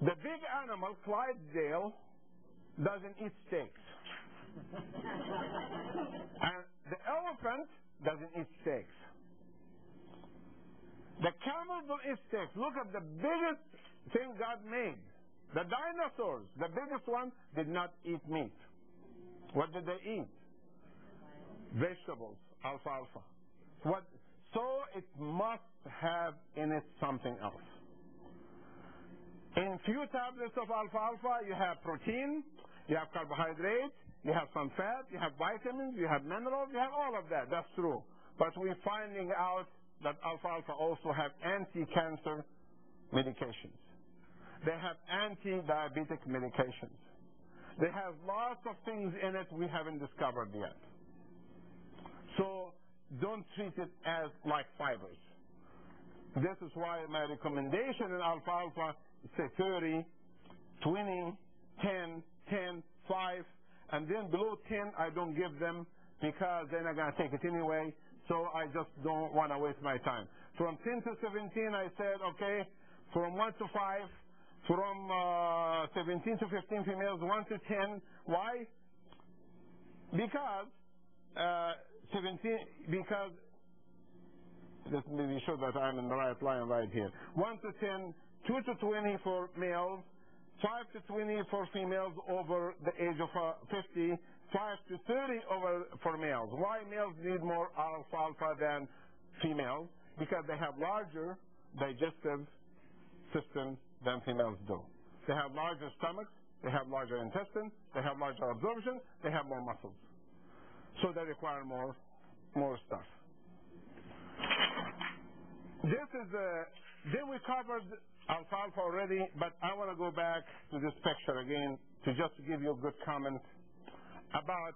The big animal, Clydesdale, doesn't eat steaks. And the elephant doesn't eat steaks. The camel don't eat steaks. Look at the biggest thing God made. The dinosaurs, the biggest one, did not eat meat. What did they eat? Vegetables, alfalfa. So it must have in it something else. In few tablets of alfalfa, you have protein, you have carbohydrates, you have some fat, you have vitamins, you have minerals, you have all of that. That's true. But we're finding out that alfalfa also have anti-cancer medications. They have anti-diabetic medications. They have lots of things in it we haven't discovered yet. So don't treat it as like fibers. This is why my recommendation in alfalfa is say 30, 20, 10, 10, 5, and then below 10 I don't give them because they're not going to take it anyway, so I just don't want to waste my time. From 10 to 17 I said, okay, from 1 to 5, from 17 to 15 females, 1 to 10. Why? Because let me be sure that I'm in the right line right here. 1 to 10, 2 to 20 for males, 5 to 20 for females over the age of 50, 5 to 30 for males. Why males need more alfalfa than females? Because they have larger digestive system than females do. They have larger stomachs, they have larger intestines, they have larger absorption, they have more muscles. So they require more stuff. Then we covered alfalfa already, but I want to go back to this picture again to just give you a good comment about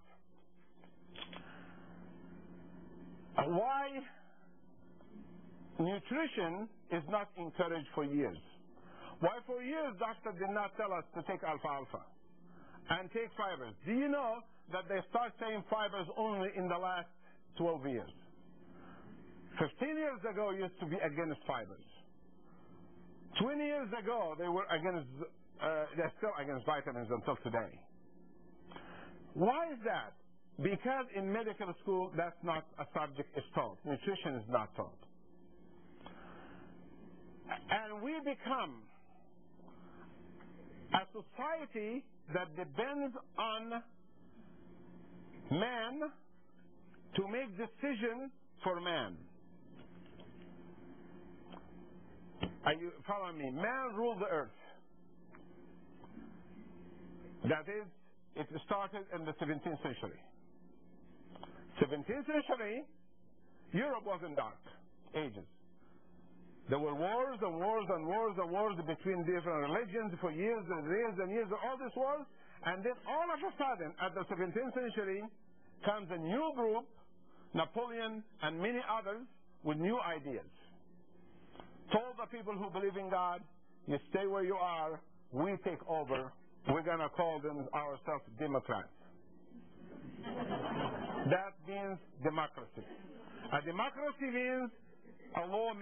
why nutrition is not encouraged for years. Why for years doctors did not tell us to take alfalfa and take fibers. Do you know that they start saying fibers only in the last 12 years? 15 years ago used to be against fibers. 20 years ago they were against, they're still against vitamins until today. Why is that? Because in medical school that's not a subject is taught. Nutrition is not taught. And we become a society that depends on man to make decisions for man. Are you following me? Man ruled the earth. That is, it started in the 17th century. 17th century, Europe was in dark ages. There were wars and wars and wars and wars between different religions for years and years and years, all these wars, and then all of a sudden, at the 17th century, comes a new group, Napoleon and many others, with new ideas. Told the people who believe in God, you stay where you are, we take over, we're going to call them ourselves Democrats. That means democracy. A democracy means a law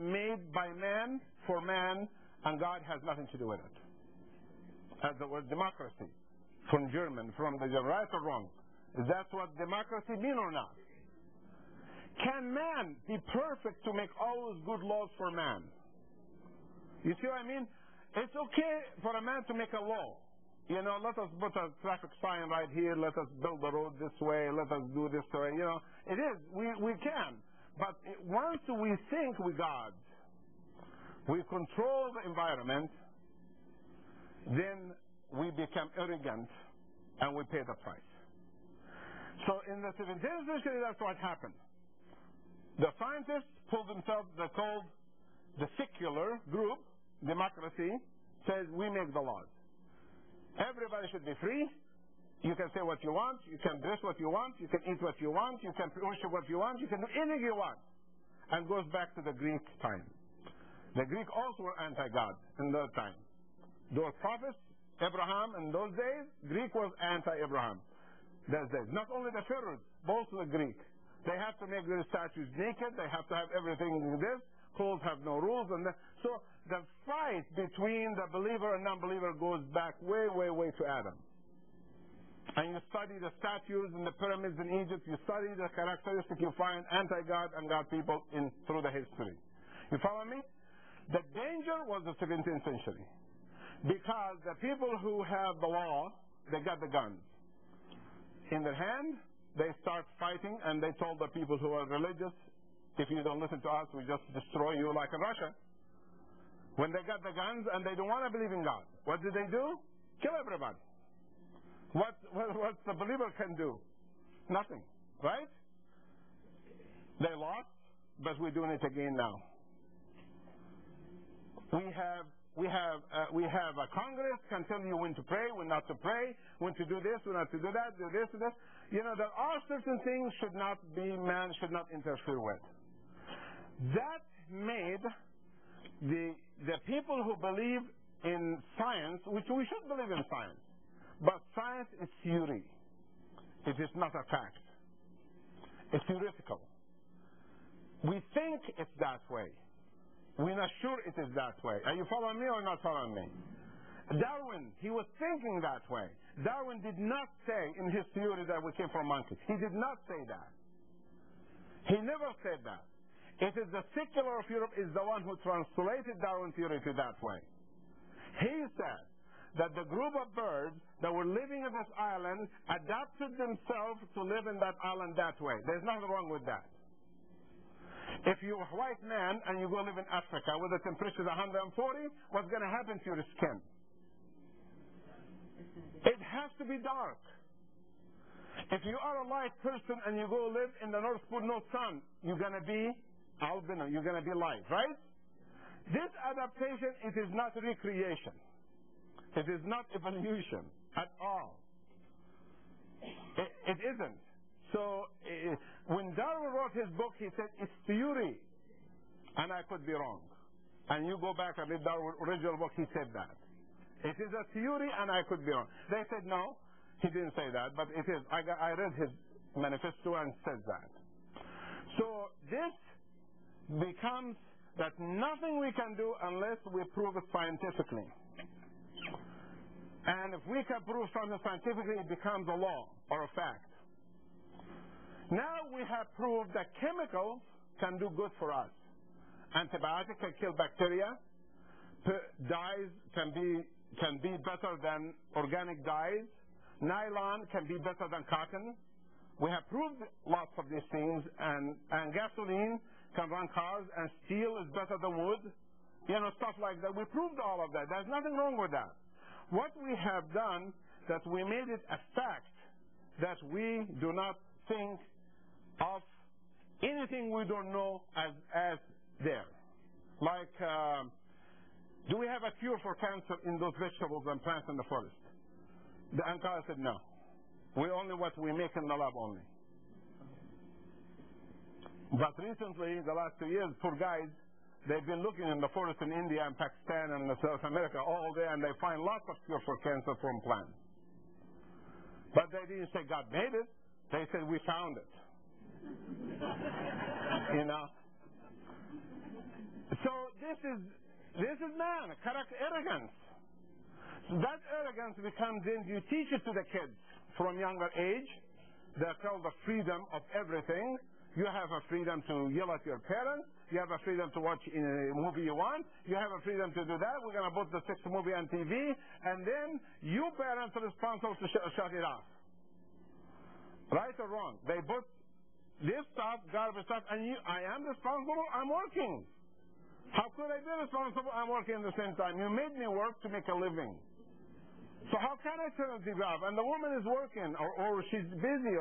made by man for man, and God has nothing to do with it. As the word democracy, from German, right or wrong? Is that what democracy mean or not? Can man be perfect to make all those good laws for man? You see what I mean? It's okay for a man to make a law. You know, let us put a traffic sign right here, let us build the road this way, let us do this way. You know, it is. We can. But once we think with God, we control the environment, then we become arrogant and we pay the price. So in the 17th century, that's what happened. The scientists pulled themselves, they're called the secular group, democracy, says we make the laws. Everybody should be free. You can say what you want. You can dress what you want. You can eat what you want. You can worship what you want. You can do anything you want. And goes back to the Greek time. The Greek also were anti-God in their time. Those prophets, Abraham, in those days, Greek was anti-Abraham. Those days. Not only the Pharaohs, both the Greek. They have to make their statues naked. They have to have everything with this. Clothes have no rules. And so the fight between the believer and non-believer goes back way, way, way to Adam. And you study the statues and the pyramids in Egypt, you study the characteristics you find anti-God and God people through the history. You follow me? The danger was the 17th century. Because the people who have the law, they got the guns in their hand, they start fighting, and they told the people who are religious, if you don't listen to us, we just destroy you like in Russia. When they got the guns and they don't want to believe in God, what do? Kill everybody. What the believer can do? Nothing, right? They lost, but we're doing it again now. We have a Congress can tell you when to pray, when not to pray, when to do this, when not to do that, do this, do this. You know, there are certain things man should not interfere with. That made the people who believe in science, which we should believe in science, but science is theory. It is not a fact. It's theoretical. We think it's that way. We're not sure it is that way. Are you following me or not following me? Darwin, he was thinking that way. Darwin did not say in his theory that we came from monkeys. He did not say that. He never said that. It is the secular of Europe is the one who translated Darwin's theory to that way. He said that the group of birds that were living in this island adapted themselves to live in that island that way. There's nothing wrong with that. If you're a white man and you go live in Africa where the temperature is 140, what's going to happen to your skin? It has to be dark. If you are a light person and you go live in the North Pole, no sun, you're going to be albino, you're going to be light, right? This adaptation, it is not recreation. It is not evolution at all. It isn't. So when Darwin wrote his book, he said it's theory, and I could be wrong. And you go back and read Darwin's original book, he said that. It is a theory, and I could be wrong. They said no, he didn't say that, but it is. I read his manifesto and said that. So this becomes that nothing we can do unless we prove it scientifically. And if we can prove something scientifically, it becomes a law or a fact. Now we have proved that chemicals can do good for us. Antibiotics can kill bacteria. Dyes can be better than organic dyes. Nylon can be better than cotton. We have proved lots of these things, and gasoline can run cars, and steel is better than wood. You know, stuff like that. We proved all of that. There's nothing wrong with that. What we have done, that we made it a fact that we do not think of anything we don't know as there. Like, do we have a cure for cancer in those vegetables and plants in the forest? The Ankara said no. We only what we make in the lab only. But recently, the last 2 years, poor guys, they've been looking in the forest in India and Pakistan and South America all day, and they find lots of cure for cancer from plants. But they didn't say God made it. They said we found it. You know. So this is man, arrogance. So that arrogance becomes then you teach it to the kids from younger age. They tell the freedom of everything. You have a freedom to yell at your parents. You have a freedom to watch a movie you want. You have a freedom to do that. We're going to put the sixth movie on TV, and then you parents are responsible to shut it off. Right or wrong? They put this stuff, garbage stuff, and I am responsible. I'm working. How could I be responsible? I'm working at the same time. You made me work to make a living. So how can I turn on the valve? And the woman is working, or she's busy,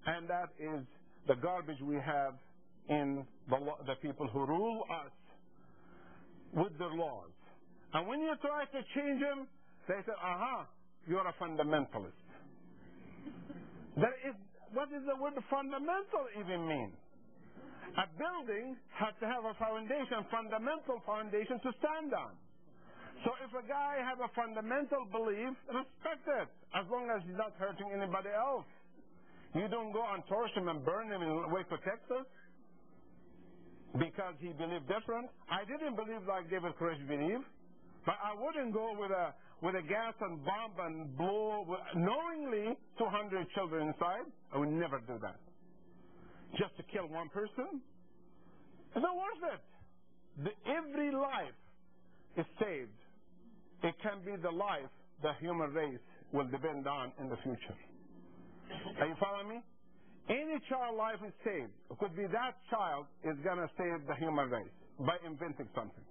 and that is the garbage we have in the people who rule us with their laws. And when you try to change them, they say, you're a fundamentalist. What does the word fundamental even mean? A building has to have a foundation, fundamental foundation to stand on. So if a guy has a fundamental belief, respect it, as long as he's not hurting anybody else. You don't go and torch him and burn him in Waco, Texas, because he believed different. I didn't believe like David Koresh believed, but I wouldn't go with a gas and bomb and blow knowingly 200 children inside. I would never do that. Just to kill one person? It's not worth it. Every life is saved. It can be the life the human race will depend on in the future. Are you following me? Any child life is saved. It could be that child is going to save the human race by inventing something.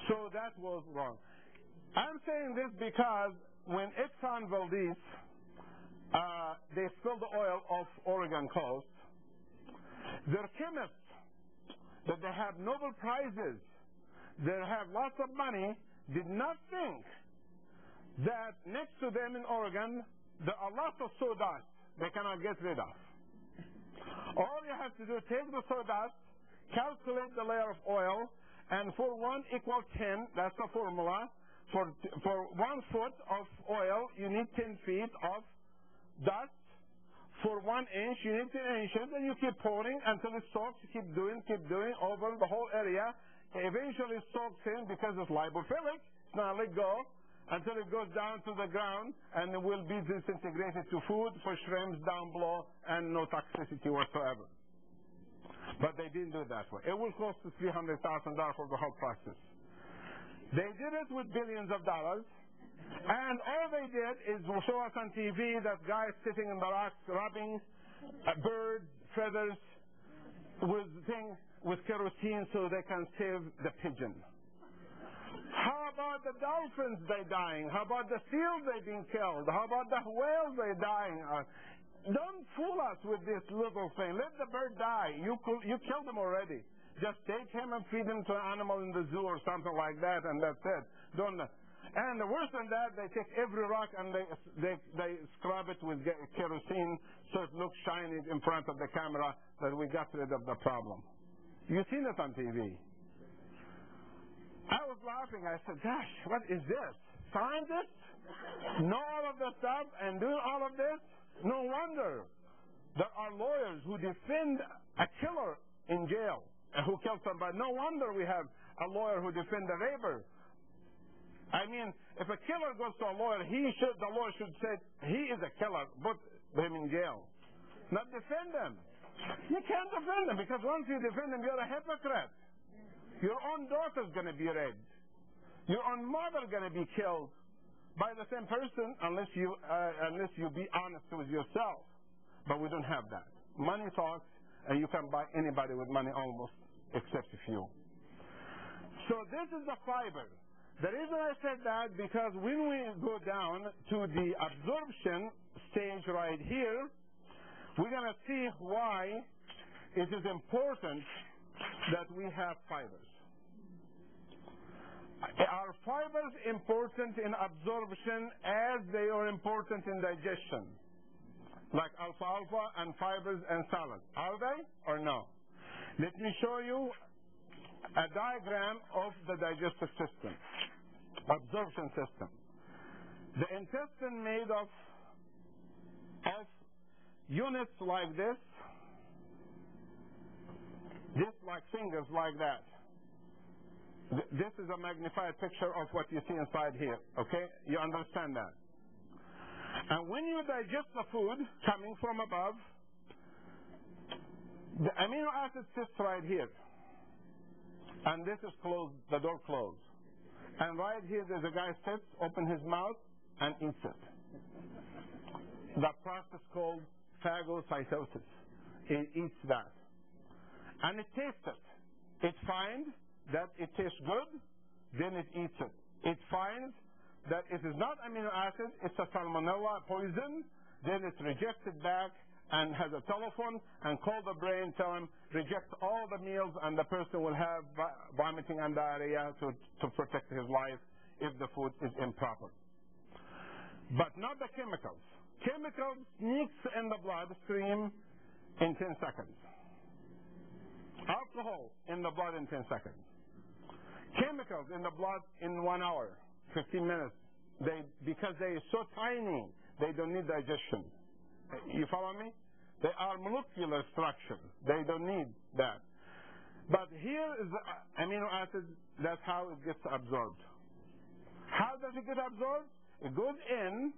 So that was wrong. I'm saying this because when Exxon Valdez, they spilled the oil off Oregon coast, their chemists, that they have Nobel Prizes, they have lots of money, did not think that next to them in Oregon, there are lots of sawdust they cannot get rid of. All you have to do is take the sawdust, calculate the layer of oil, and for 1 equals 10, that's the formula. For 1 foot of oil, you need 10 feet of dust. For 1 inch, you need 10 inches, and you keep pouring until it soaks. You keep doing over the whole area. Eventually it soaks in because it's lipophilic. It's not let go until it goes down to the ground and it will be disintegrated to food for shrimps down below and no toxicity whatsoever. But they didn't do it that way. It will cost $300,000 for the whole process. They did it with billions of dollars, and all they did is show us on TV that guy sitting in the rocks rubbing birds, feathers with kerosene so they can save the pigeon. How about the dolphins they dying? How about the seals they being killed? How about the whales they dying? Don't fool us with this little thing. Let the bird die. You killed them already. Just take him and feed him to an animal in the zoo or something like that, and that's it. And worse than that, they take every rock and they scrub it with kerosene so it looks shiny in front of the camera that we got rid of the problem. You've seen it on TV. I was laughing. I said, gosh, what is this? Scientists know all of this stuff and do all of this? No wonder there are lawyers who defend a killer in jail who killed somebody. No wonder we have a lawyer who defends a raper. I mean, if a killer goes to a lawyer, the lawyer should say, he is a killer, put him in jail. Not defend him. You can't defend him because once you defend him, you're a hypocrite. Your own daughter's going to be raped. Your own mother going to be killed by the same person unless you be honest with yourself. But we don't have that. Money talks, and you can buy anybody with money almost, except a few. So this is the fiber. The reason I said that, because when we go down to the absorption stage right here, we're going to see why it is important that we have fibers. Are fibers important in absorption as they are important in digestion? Like alfalfa and fibers and salad. Are they or no? Let me show you a diagram of the digestive system, absorption system. The intestine made of units like this like fingers like that. This is a magnified picture of what you see inside here, okay? You understand that. And when you digest the food coming from above, the amino acid sits right here. And this is closed, the door closed. And right here there's a guy sits, open his mouth, and eats it. The process called phagocytosis. It eats that. And it tastes it. It finds that it tastes good, then it eats it. It finds that it is not amino acid, it's a salmonella poison, then it's rejected back and has a telephone and call the brain, tell him, reject all the meals, and the person will have vomiting and diarrhea to protect his life if the food is improper. But not the chemicals. Chemicals sneaks in the bloodstream in 10 seconds. Alcohol in the blood in 10 seconds. Chemicals in the blood in 1 hour, 15 minutes. Because they are so tiny, they don't need digestion. You follow me? They are molecular structure. They don't need that. But here is the amino acid. That's how it gets absorbed. How does it get absorbed? It goes in.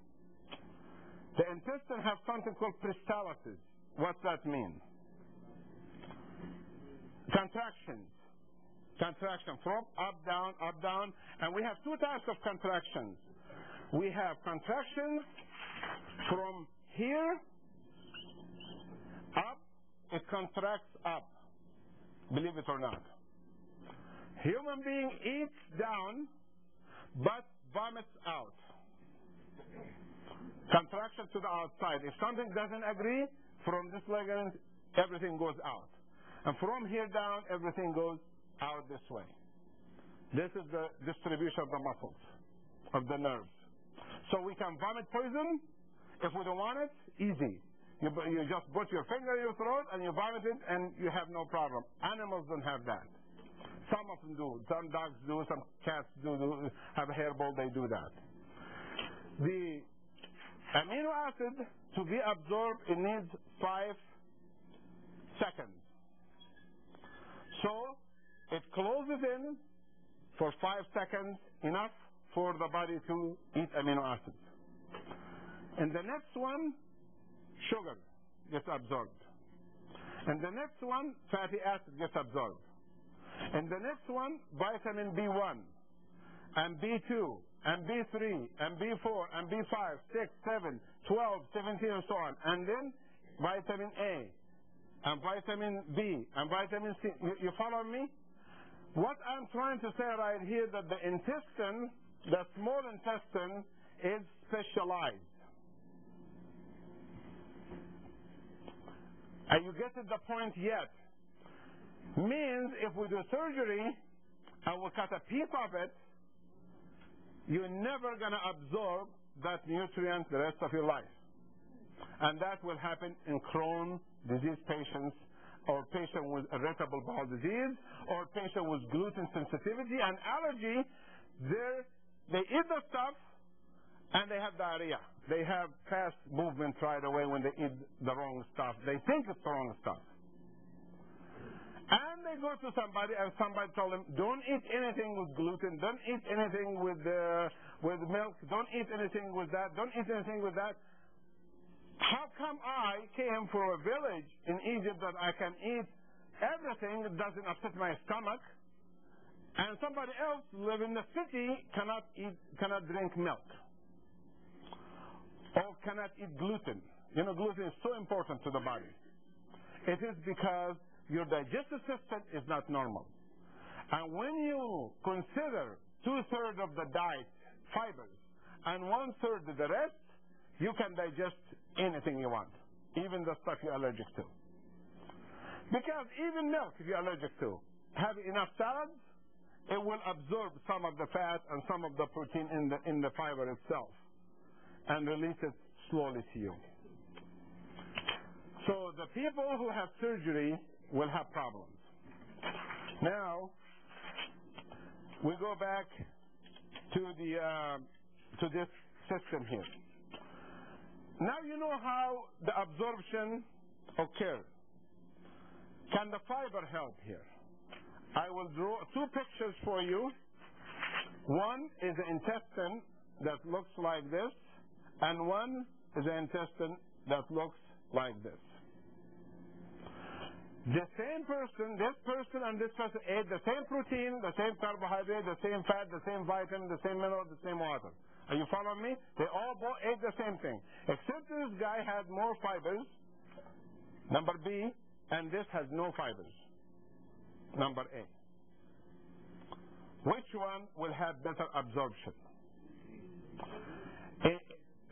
The intestine has something called peristalsis. What's that mean? Contractions. Contraction from up, down. And we have two types of contractions. We have contractions from here up. It contracts up, believe it or not. Human being eats down but vomits out. Contraction to the outside. If something doesn't agree, from this ligament everything goes out, and from here down everything goes out this way. This is the distribution of the muscles, of the nerves. So we can vomit poison. If we don't want it, easy. You just put your finger in your throat and you vomit it and you have no problem. Animals don't have that. Some of them do. Some dogs do. Some cats do have a hairball. They do that. The amino acid to be absorbed, it needs 5 seconds. So it closes in for 5 seconds, enough for the body to eat amino acids. And the next one, sugar gets absorbed. And the next one, fatty acid gets absorbed. And the next one, vitamin B1, and B2, and B3, and B4, and B5, 6, 7, 12, 17, and so on. And then vitamin A, and vitamin B, and vitamin C. You follow me? What I'm trying to say right here, that the intestine, the small intestine, is specialized. Are you getting the point yet? Means if we do surgery and we cut a piece of it, you're never going to absorb that nutrient the rest of your life. And that will happen in Crohn's disease patients, or patient with irritable bowel disease, or patient with gluten sensitivity and allergy. They eat the stuff and they have diarrhea. They have fast movement right away when they eat the wrong stuff. They think it's the wrong stuff. And they go to somebody and somebody told them, don't eat anything with gluten, don't eat anything with milk, don't eat anything with that, don't eat anything with that. How come I came from a village in Egypt that I can eat everything that doesn't upset my stomach, and somebody else live in the city cannot drink milk, or cannot eat gluten? You know, gluten is so important to the body. It is because your digestive system is not normal. And when you consider 2/3 of the diet fibers and 1/3 of the rest, you can digest anything you want, even the stuff you're allergic to. Because even milk, if you're allergic to, have enough salads, it will absorb some of the fat and some of the protein in the fiber itself and release it slowly to you. So the people who have surgery will have problems. Now, we go back to this system here. Now you know how the absorption occurs. Can the fiber help here? I will draw 2 pictures for you. One is the intestine that looks like this, and one is the intestine that looks like this. The same person, this person and this person ate the same protein, the same carbohydrate, the same fat, the same vitamin, the same mineral, the same water. Are you following me? They all both ate the same thing. Except this guy had more fibers, number B, and this has no fibers, number A. Which one will have better absorption?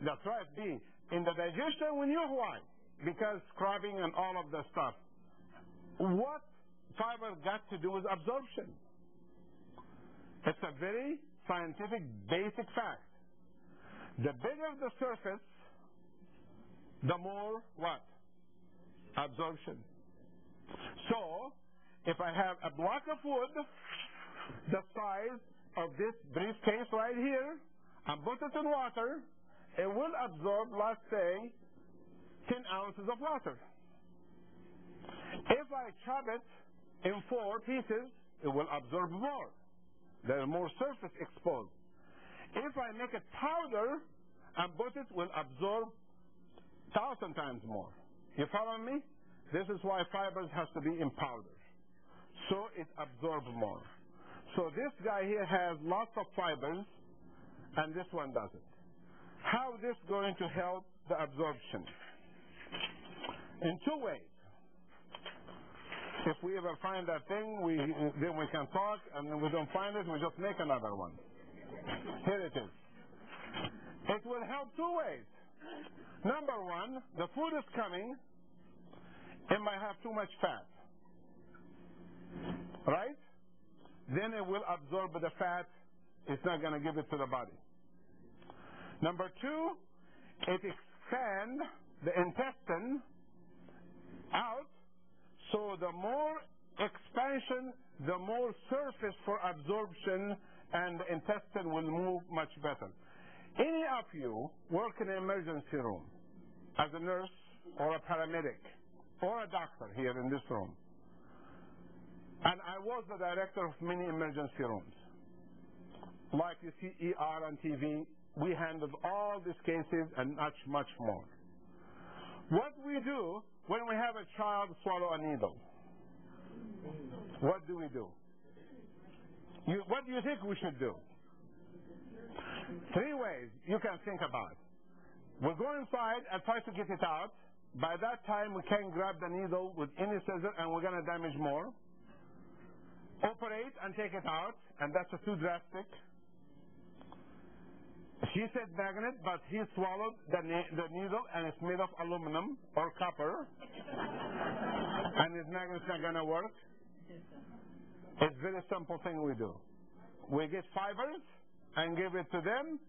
That's right, B. In the digestion, we knew why. Because scrubbing and all of the stuff. What fiber got to do with absorption? It's a very scientific, basic fact. The bigger the surface, the more what? Absorption. So, if I have a block of wood, the size of this briefcase right here, and put it in water, it will absorb, let's say, 10 ounces of water. If I chop it in 4 pieces, it will absorb more. There is more surface exposed. If I make it powder and put it, will absorb 1,000 times more. You follow me? This is why fibers has to be in powder. So it absorbs more. So this guy here has lots of fibers, and this one doesn't. How is this going to help the absorption? In 2 ways. If we ever find that thing, then we can talk, and when we don't find it, we just make another one. Here it is. It will help 2 ways. Number 1, the food is coming, it might have too much fat. Right? Then it will absorb the fat. It's not going to give it to the body. Number 2, it expands the intestine out. So the more expansion, the more surface for absorption, and the intestine will move much better. Any of you work in an emergency room as a nurse or a paramedic or a doctor here in this room. And I was the director of many emergency rooms. Like you see ER on TV, we handled all these cases and much, much more. What we do when we have a child swallow a needle, what do we do? What do you think we should do? 3 ways you can think about. We'll go inside and try to get it out. By that time, we can't grab the needle with any scissor, and we're going to damage more. Operate and take it out, and that's too drastic. She said magnet, but he swallowed the needle, and it's made of aluminum or copper, and his magnet's not going to work. It's a very simple thing we do. We get fibers and give it to them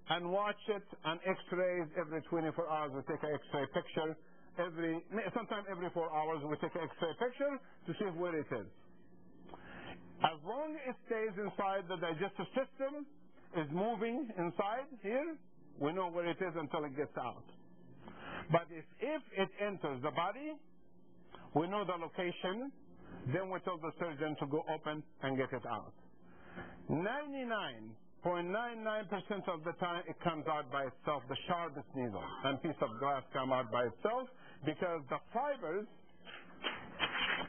and watch it on x-rays every 24 hours. We take an x-ray picture. Sometimes every 4 hours we take an x-ray picture to see where it is. As long as it stays inside the digestive system, is moving inside here, we know where it is until it gets out. But if it enters the body, we know the location, then we tell the surgeon to go open and get it out. 99.99% of the time it comes out by itself, the sharpest needle and piece of glass come out by itself, because the fibers,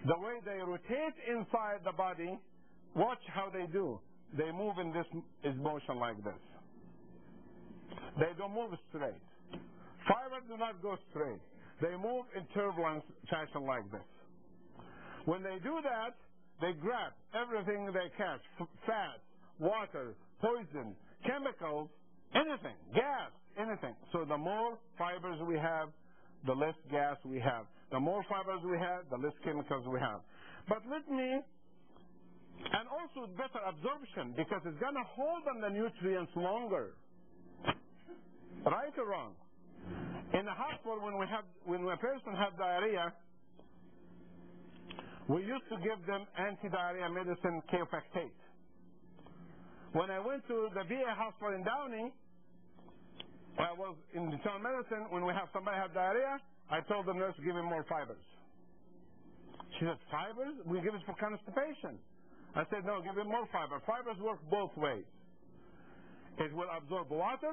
the way they rotate inside the body, watch how they do. They move in this motion like this. They don't move straight. Fibers do not go straight. They move in turbulence fashion like this. When they do that, they grab everything they catch, fat, water, poison, chemicals, anything, gas, anything. So the more fibers we have, the less gas we have. The more fibers we have, the less chemicals we have. But and also better absorption, because it's going to hold on the nutrients longer. Right or wrong? In the hospital, when a person has diarrhea, we used to give them anti-diarrhea medicine, Kaopectate. When I went to the VA hospital in Downey, I was in internal medicine. When we have somebody have diarrhea, I told the nurse, give him more fibers. She said, fibers? We give it for constipation. I said, no, give him more fiber. Fibers work both ways. It will absorb water,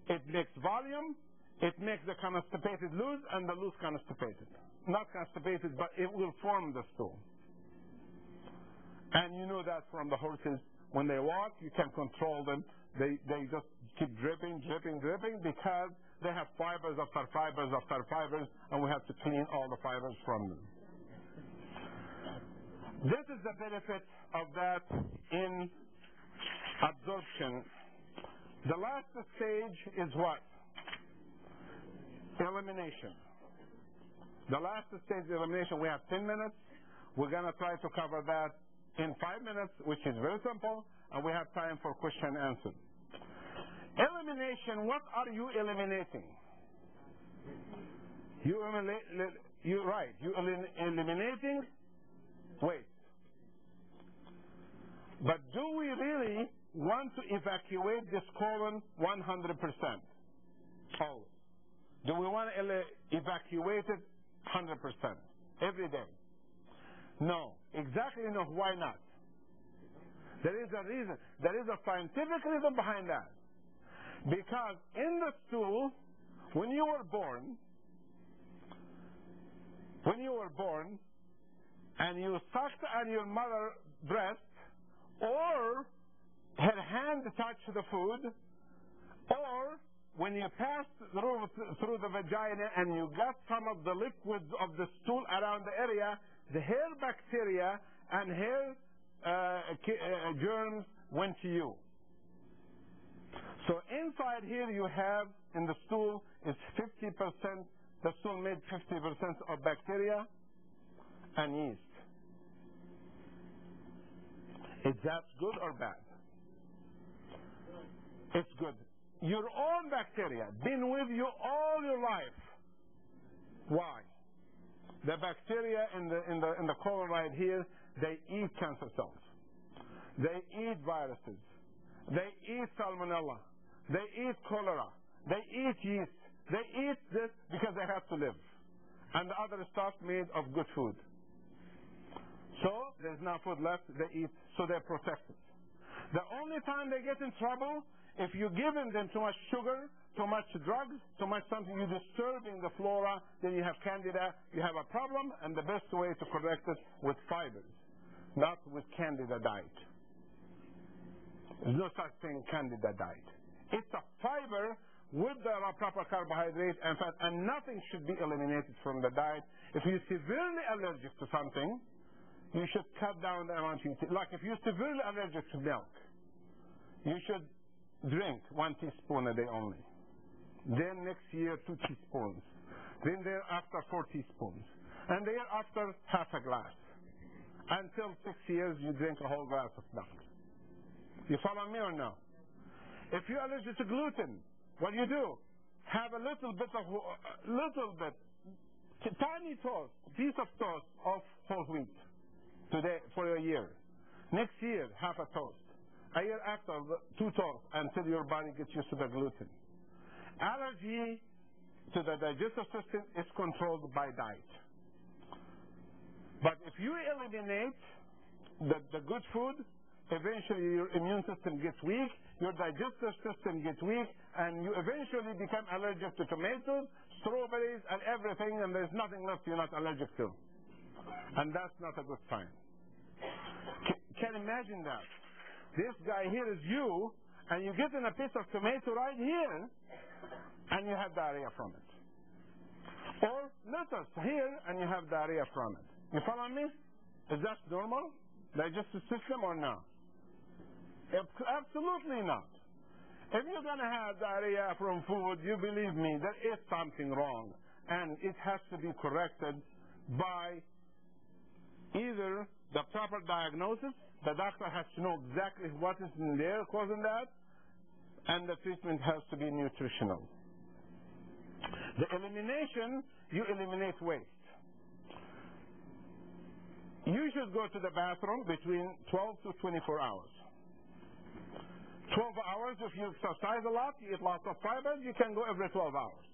it makes volume, it makes the constipated loose and the loose constipated. Not constipated, but it will form the stool. And you know that from the horses. When they walk, you can control them. They just keep dripping, dripping, dripping, because they have fibers after fibers after fibers, and we have to clean all the fibers from them. This is the benefit of that in absorption. The last stage is what? Elimination. The last stage is elimination. We have 10 minutes. We're going to try to cover that in 5 minutes, which is very simple, and we have time for question and answer. Elimination, what are you eliminating? You're eliminating waste. But do we really want to evacuate this colon 100%? Always. Do we want to evacuate it 100% every day? No. Exactly no. Why not? There is a reason. There is a scientific reason behind that. Because in the stool, when you were born, and you sucked on your mother's breast, or her hand touched the food, or when you passed through the vagina and you got some of the liquids of the stool around the area, the hair bacteria and hair germs went to you. So inside here you have, in the stool, is 50%, the stool made 50% of bacteria and yeast. Is that good or bad? It's good. Your own bacteria, been with you all your life. Why? The bacteria in the colon right here, they eat cancer cells. They eat viruses. They eat salmonella. They eat cholera. They eat yeast. They eat this because they have to live. And the other stuff made of good food. So there's no food left, they eat, so they're protected. The only time they get in trouble, if you're giving them too much sugar, too much drugs, too much something, you're disturbing the flora, then you have candida, you have a problem, and the best way to correct it with fibers, not with candida diet. There's no such thing candida diet. It's a fiber with the proper carbohydrate and fat, and nothing should be eliminated from the diet. If you're severely allergic to something, you should cut down the amount you take. Like if you're severely allergic to milk, you should drink 1 teaspoon a day only. Then next year 2 teaspoons. Then thereafter 4 teaspoons. And thereafter half a glass. Until 6 years you drink a whole glass of milk. You follow me or no? If you're allergic to gluten, what do? Have a little bit, tiny toast, piece of toast of whole wheat today for a year. Next year, half a toast. A year after, 2 toasts until your body gets used to the gluten. Allergy to the digestive system is controlled by diet. But if you eliminate the good food, eventually your immune system gets weak, your digestive system gets weak, and you eventually become allergic to tomatoes, strawberries, and everything, and there's nothing left you're not allergic to. And that's not a good sign. Can you imagine that? This guy here is you, and you get in a piece of tomato right here, and you have diarrhea from it. Or lettuce here, and you have diarrhea from it. You follow me? Is that normal? Digestive system or not? Absolutely not. If you're going to have diarrhea from food, you believe me, there is something wrong. And it has to be corrected by either the proper diagnosis, the doctor has to know exactly what is in there causing that, and the treatment has to be nutritional. The elimination, you eliminate waste. You should go to the bathroom between 12 to 24 hours. 12 hours, if you exercise a lot, you eat lots of fibers, you can go every 12 hours.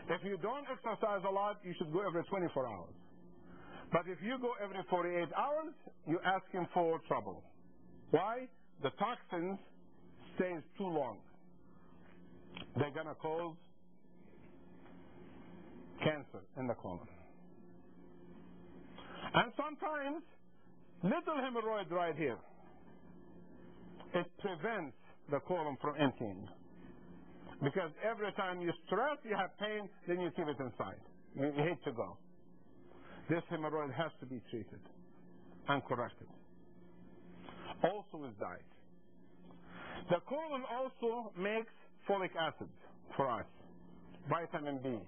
If you don't exercise a lot, you should go every 24 hours. But if you go every 48 hours, you're asking for trouble. Why? The toxins stays too long. They're going to cause cancer in the colon. And sometimes, little hemorrhoid right here, it prevents the colon from emptying. Because every time you stress, you have pain, then you keep it inside. You hate to go. This hemorrhoid has to be treated and corrected. Also with diet. The colon also makes folic acid for us, vitamin B.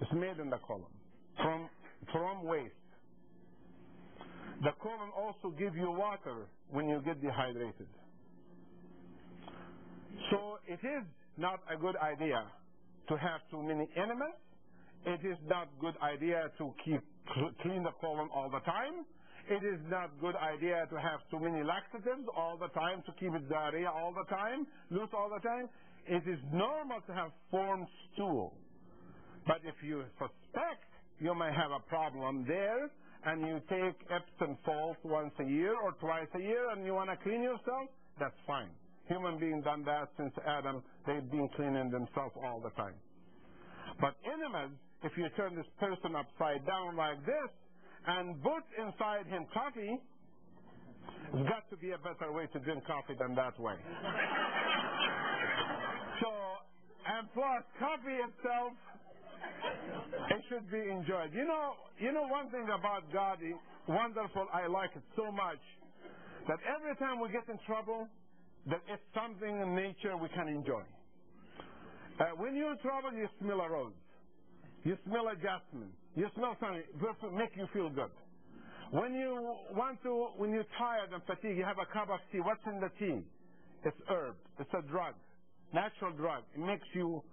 It's made in the colon from waste. The colon also gives you water when you get dehydrated. So it is not a good idea to have too many enemas. It is not good idea to clean the colon all the time. It is not good idea to have too many laxatives all the time, to keep it diarrhea all the time, loose all the time. It is normal to have formed stool. But if you suspect you may have a problem there, and you take Epsom salt once a year or twice a year, and you want to clean yourself, that's fine. Human beings done that since Adam. They've been cleaning themselves all the time. But enemas, if you turn this person upside down like this and put inside him coffee, there's got to be a better way to drink coffee than that way. So, and plus, coffee itself, it should be enjoyed. You know one thing about God is wonderful. I like it so much that every time we get in trouble, that it's something in nature we can enjoy. When you're in trouble, you smell a rose. You smell a jasmine. You smell something to make you feel good. When you're tired and fatigued, you have a cup of tea. What's in the tea? It's herb. It's a drug, natural drug. It makes you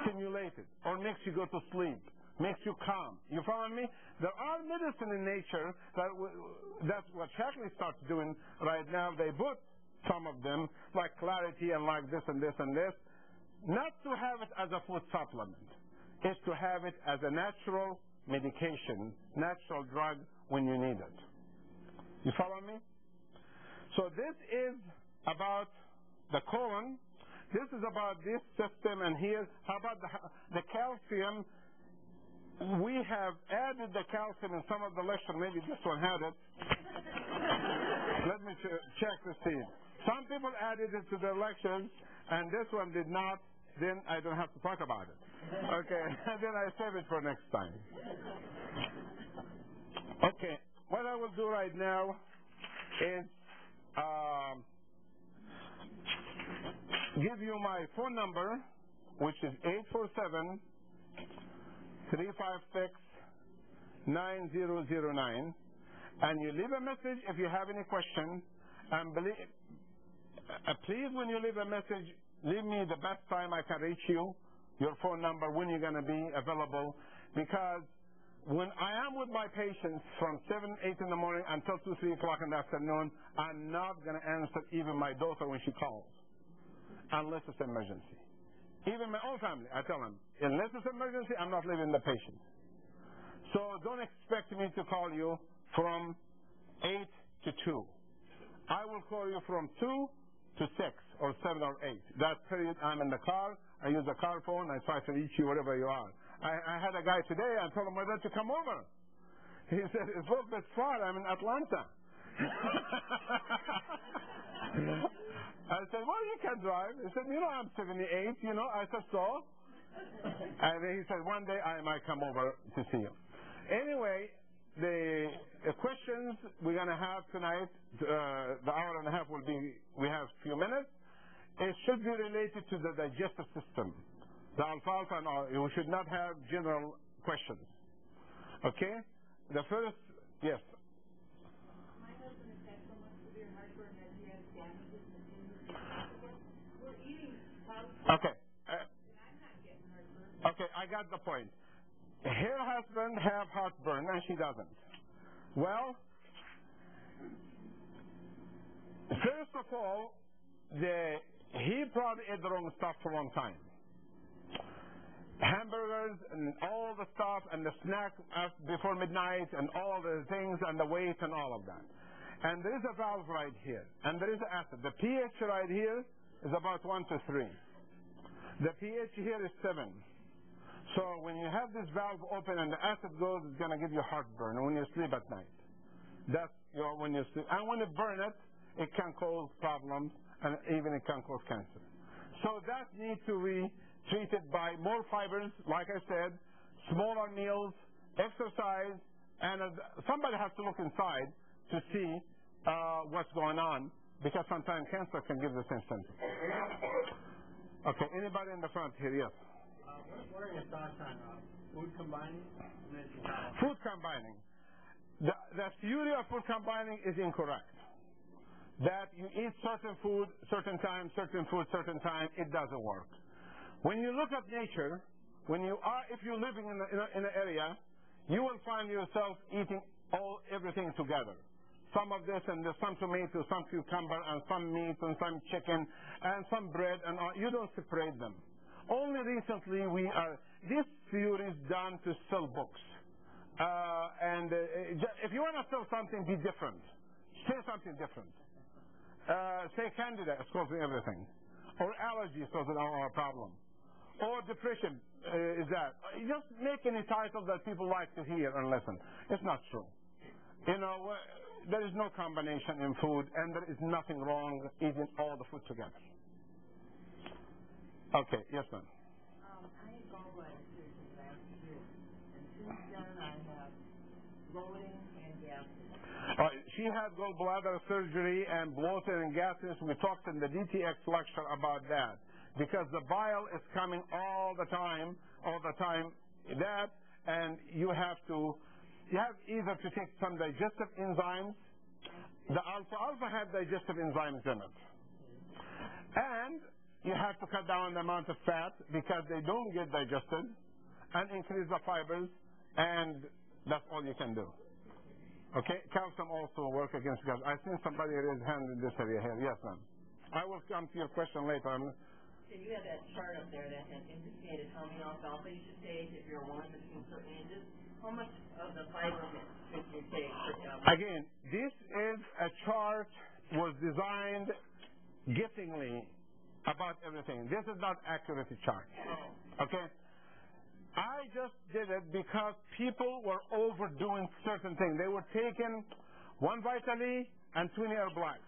stimulated, or makes you go to sleep, makes you calm. You follow me? There are medicine in nature that's what Shackley starts doing right now. They put some of them, like clarity and like this and this and this, not to have it as a food supplement. It's to have it as a natural medication, natural drug when you need it. You follow me? So this is about the colon. This is about this system, and here, how about the calcium? We have added the calcium in some of the lecture. Maybe this one had it. Let me check to see. Some people added it to their lectures, and this one did not. Then I don't have to talk about it. Okay, and then I save it for next time. Okay, what I will do right now is give you my phone number, which is 847-356-9009, and you leave a message if you have any question. And please, when you leave a message, leave me the best time I can reach you, your phone number, when you're going to be available, because when I am with my patients from 7, 8 in the morning until 2, 3 o'clock in the afternoon, I'm not going to answer even my daughter when she calls, unless it's an emergency. Even my own family, I tell them, unless it's an emergency, I'm not leaving the patient. So don't expect me to call you from 8 to 2. I will call you from 2 to 6 or 7 or 8. That period, I'm in the car. I use the car phone. I try to reach you wherever you are. I had a guy today. I told him whether to come over. He said, it's a little bit far. I'm in Atlanta. I said, well, you can drive. He said, I'm 78, I said, so? And he said, one day I might come over to see you. Anyway, the questions we're going to have tonight, the hour and a half will be, we have a few minutes. It should be related to the digestive system, the alfalfa and all. You should not have general questions. Okay? The first, yes. My husband has had so much severe heartburn that he has damages in his We're eating healthy. Okay. And I'm not getting heartburn. Okay, I got the point. Her husband have heartburn and she doesn't. Well, first of all, he probably ate the wrong stuff for a long time. Hamburgers and all the stuff and the snack before midnight and all the things and the weight and all of that. And there is a valve right here. And there is an acid. The pH right here is about 1 to 3. The pH here is 7. So when you have this valve open and the acid goes, it's going to give you heartburn when you sleep at night. That's when you sleep. And when you burn it, it can cause problems, and even it can cause cancer. So that needs to be treated by more fibers, like I said, smaller meals, exercise, and somebody has to look inside to see what's going on because sometimes cancer can give the same symptoms. Okay, anybody in the front here? Yes. What are your thoughts on food combining? Food combining. The theory of food combining is incorrect. That you eat certain food, certain time, certain food, certain time, it doesn't work. When you look at nature, if you're living in an area, you will find yourself eating everything together. Some of this and there's some tomato, some cucumber, and some meat, and some chicken, and some bread, and you don't separate them. Only recently this theory is done to sell books. If you want to sell something, be different. Say something different. Say candida is causing everything. Or allergy is causing our problem. Or depression is that. Just make any title that people like to hear and listen. It's not true. There is no combination in food, and there is nothing wrong eating all the food together. Okay, yes, ma'am. I had gallbladder surgery last year, and since then I have bloating and gases. She had gallbladder surgery and bloating and gases. We talked in the DTX lecture about that. Because the bile is coming all the time, and you have either to take some digestive enzymes. The alpha had digestive enzymes in it. And you have to cut down the amount of fat because they don't get digested, and increase the fibers, and that's all you can do. Okay? Calcium also work against gas. I've seen somebody raise hand in this area here. Yes, ma'am. I will come to your question later. So you have that chart up there that has indicated how many alfalfa you should take if you're a woman between certain ages. How much of the fiber should you take per capita? Again, this is a chart was designed guessingly about everything. This is not accurate chart. Okay? I just did it because people were overdoing certain things. They were taking 1 Vitamin E and 20 Air Blacks.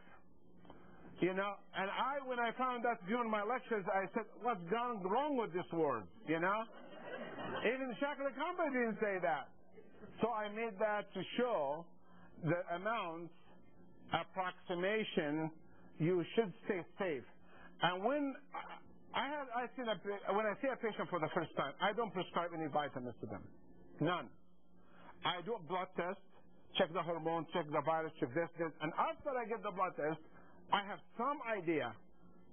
And when I found that during my lectures, I said, what's gone wrong with this word, Even the chocolate company didn't say that. So I made that to show the amounts, approximation, you should stay safe. And when I see a patient for the first time, I don't prescribe any vitamins to them. None. I do a blood test, check the hormones, check the virus, check this. And after I get the blood test, I have some idea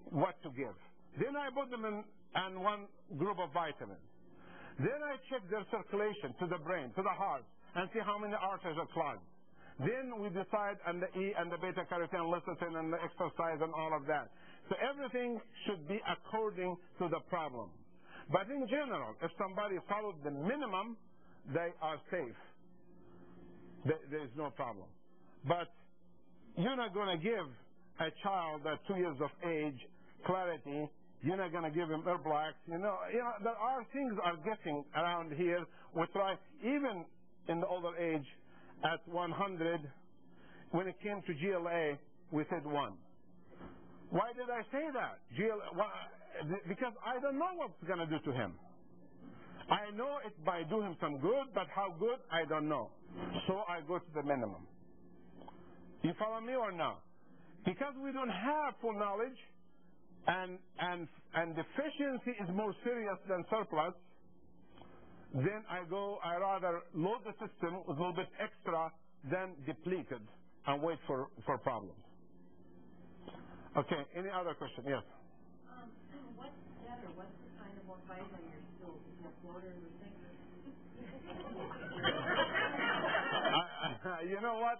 what to give. Then I put them in one group of vitamins. Then I check their circulation to the brain, to the heart, and see how many arteries are clogged. Then we decide on the E and the beta-carotene, lecithin, and the exercise and all of that. So everything should be according to the problem. But in general, if somebody follows the minimum, they are safe. There is no problem. But you're not going to give a child at 2 years of age clarity. You're not going to give him Air Blacks. There are things are getting around here. We try, even in the older age, at 100, when it came to GLA, we said 1. Why did I say that? Because I don't know what's going to do to him. I know it might do him some good, but how good, I don't know. So I go to the minimum. You follow me or no? Because we don't have full knowledge, and deficiency is more serious than surplus, then I rather load the system with a little bit extra than depleted and wait for problems. Okay, any other question? Yes. What's better? What's the kind of more fiber in your stool? Is it floater or sink? You know what?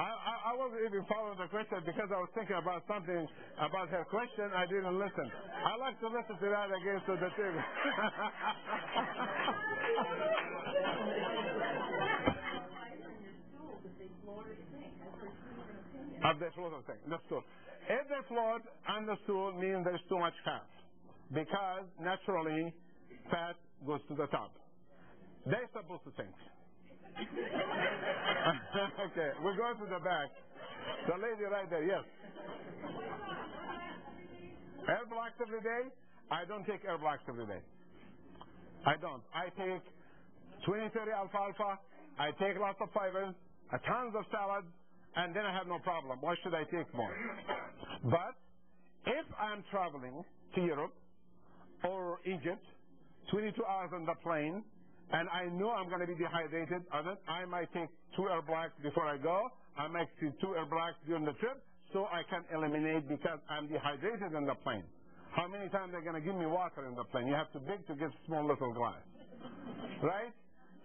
I wasn't even following the question because I was thinking about something about her question. I didn't listen. I like to listen to that again to the TV. Of the float of thing. That's cool. If they float on the stool, means there's too much fat. Because naturally, fat goes to the top. They're supposed to sink. Okay, we're going to the back. The lady right there, yes. Air Blacks every day? I don't take Air Blacks every day. I don't. I take 20-30 alfalfa. I take lots of fibers, tons of salads, and then I have no problem. Why should I take more? But if I'm traveling to Europe or Egypt, 22 hours on the plane, and I know I'm going to be dehydrated, I might take 2 air blacks before I go. I might take 2 air blacks during the trip, so I can eliminate because I'm dehydrated in the plane. How many times they're going to give me water in the plane? You have to beg to get small little glass, right?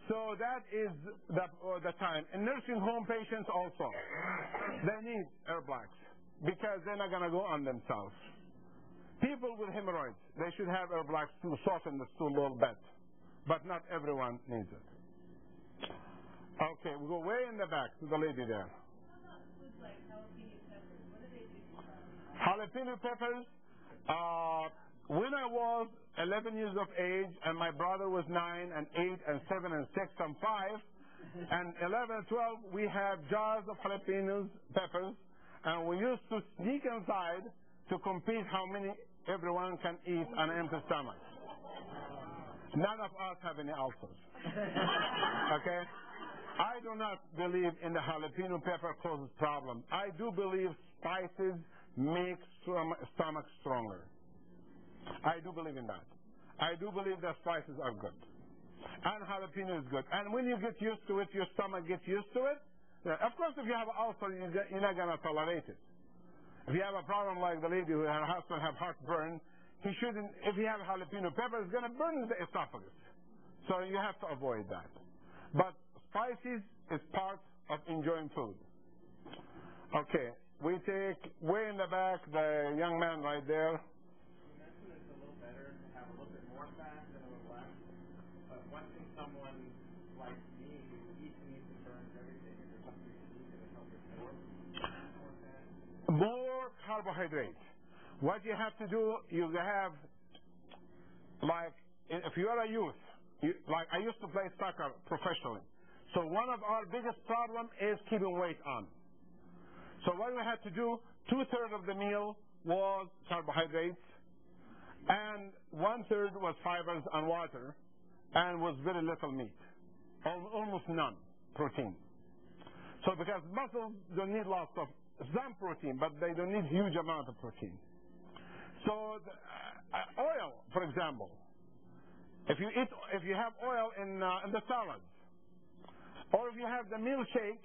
So that is the time. And nursing home patients also, they need air blacks because they're not going to go on themselves. People with hemorrhoids, they should have air blacks to soften the stool a little bit, but not everyone needs it. Okay, we go way in the back to the lady there. Jalapeno peppers. When I was 11 years of age and my brother was 9 and 8 and 7 and 6 and 5 and 11 and 12, we had jars of jalapenos, peppers, and we used to sneak inside to compete how many everyone can eat on an empty stomach. None of us have any ulcers. Okay? I do not believe in the jalapeno pepper causes problems. I do believe spices make stomach stronger. I do believe in that. I do believe that spices are good. And jalapeno is good. And when you get used to it, your stomach gets used to it. Of course, if you have an ulcer, you're not going to tolerate it. If you have a problem like the lady who her husband have heartburn, he shouldn't, if you have jalapeno pepper, it's going to burn the esophagus. So you have to avoid that. But spices is part of enjoying food. Okay, we take way in the back, the young man right there. You mentioned it's a little better to have a little bit more fat than a little less. But what can someone like me who eats and eats and burns everything, is there something you can eat that will help absorb more fat? More carbohydrates. What you have to do, you have, like, if you are a youth, like I used to play soccer professionally. So one of our biggest problems is keeping weight on. So what we had to do, 2/3 of the meal was carbohydrates, and 1/3 was fibers and water, and was very little meat, almost none protein. So because muscles don't need lots of some protein, but they don't need huge amount of protein. So oil, for example, if you have oil in the salads, or if you have the milkshake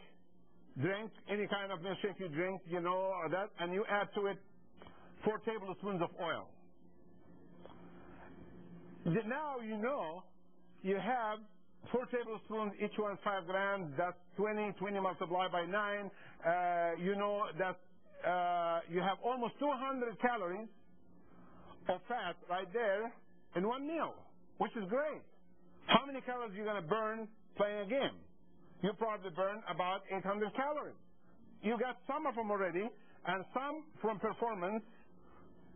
drink, any kind of milkshake you drink, or that, and you add to it 4 tablespoons of oil. Now you have 4 tablespoons, each one 5 grams, that's 20 multiplied by 9, that you have almost 200 calories of fat right there in one meal, which is great. How many calories are you going to burn playing a game? You probably burn about 800 calories. You got some of them already, and some from performance,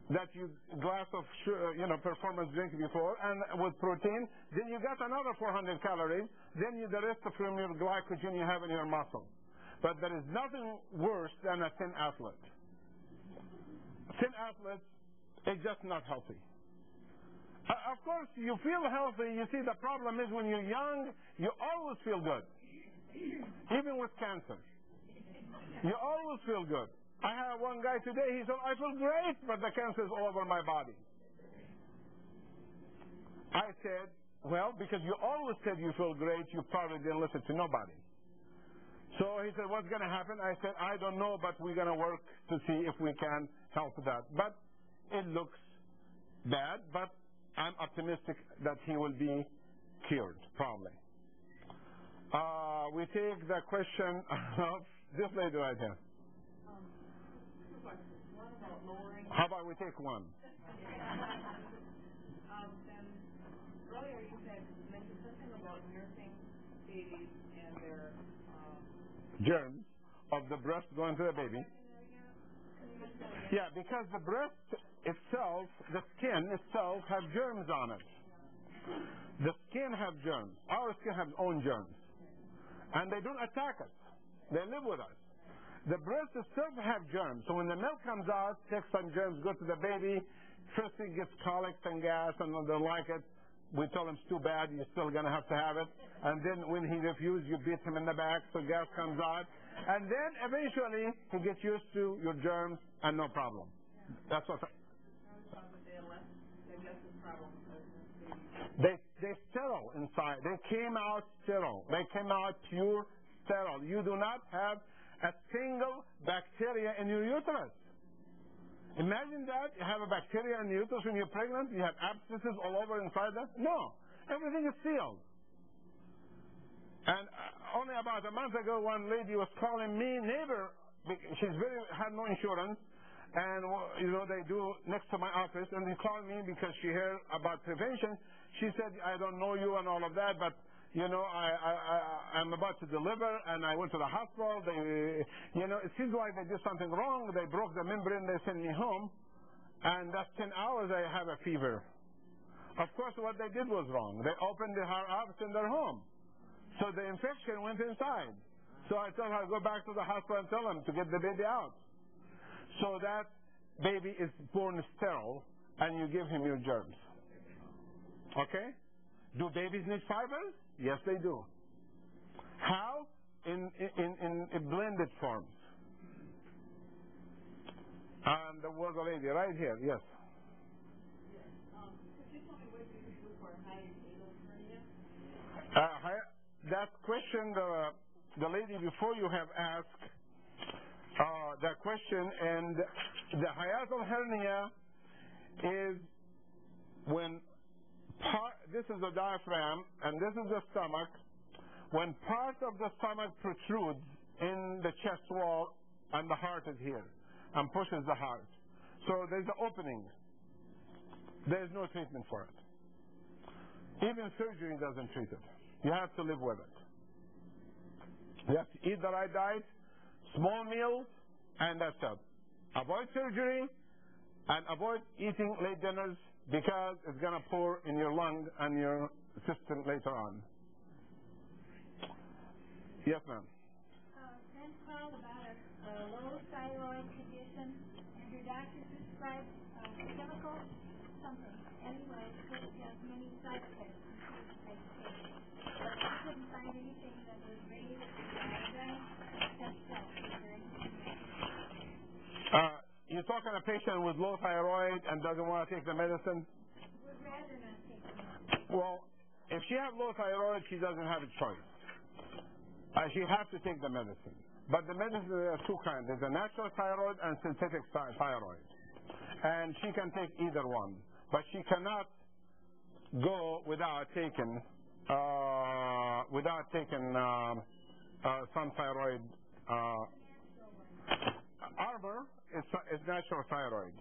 that you glass of performance drink before, and with protein. Then you got another 400 calories. Then the rest of your glycogen you have in your muscle. But there is nothing worse than a thin athlete. Thin athletes is just not healthy. Of course, you feel healthy. You see, the problem is when you're young, you always feel good. Even with cancer. You always feel good. I have one guy today, he said, I feel great, but the cancer is all over my body. I said, well, because you always said you feel great, you probably didn't listen to nobody. So he said, what's going to happen? I said, I don't know, but we're going to work to see if we can help that. But it looks bad, but I'm optimistic that he will be cured, probably. We take the question of this lady right here. How about we take one? Earlier you mentioned something about nursing babies and their germs of the breast going to the baby. Yeah, because the breast itself, the skin itself, have germs on it. The skin have germs. Our skin has own germs. And they don't attack us. They live with us. The breast itself have germs. So when the milk comes out, takes some germs, go to the baby. First he gets colic and gas and they don't like it. We tell him it's too bad, you're still going to have it. And then when he refuses, you beat him in the back so gas comes out. And then eventually he gets used to your germs and no problem. That's what. They sterile inside. They came out sterile. They came out pure sterile. You do not have a single bacteria in your uterus. Imagine that. You have a bacteria in your uterus when you're pregnant. You have abscesses all over inside that. No. Everything is sealed. And only about a month ago, one lady was calling me, neighbor. She's had no insurance. And, they do next to my office. And they called me because she heard about prevention. She said, I don't know you and all of that, but, I'm about to deliver, and I went to the hospital. It seems like they did something wrong. They broke the membrane. They sent me home. And that's 10 hours I have a fever. Of course, what they did was wrong. They opened her office in their home. So the infection went inside. So I told her, go back to the hospital and tell them to get the baby out. So that baby is born sterile, and you give him your germs. Okay? Do babies need fibers? Yes, they do. How? In blended forms. And there was a lady right here. Yes. Could you tell me what you use for hiatal hernia? That question, the lady before you have asked that question, and the hiatal hernia is when this is the diaphragm and this is the stomach. When part of the stomach protrudes in the chest wall and the heart is here and pushes the heart. So there's an opening. There's no treatment for it. Even surgery doesn't treat it. You have to live with it. You have to eat the right diet, small meals, and that's it. Avoid surgery and avoid eating late dinners because it's going to pour in your lung and your system later on. Yes, ma'am. Friend called about a low thyroid condition, and her doctor prescribed chemical something. Anyway, it has many side effects. But she couldn't find anything that was raised You're talking to a patient with low thyroid and doesn't want to take the medicine? Would rather not take the medicine. Well, if she has low thyroid, she doesn't have a choice. She has to take the medicine. But the medicine, there are two kinds. There's a natural thyroid and synthetic thyroid. And she can take either one. But she cannot go without taking some thyroid. Armor is natural thyroid.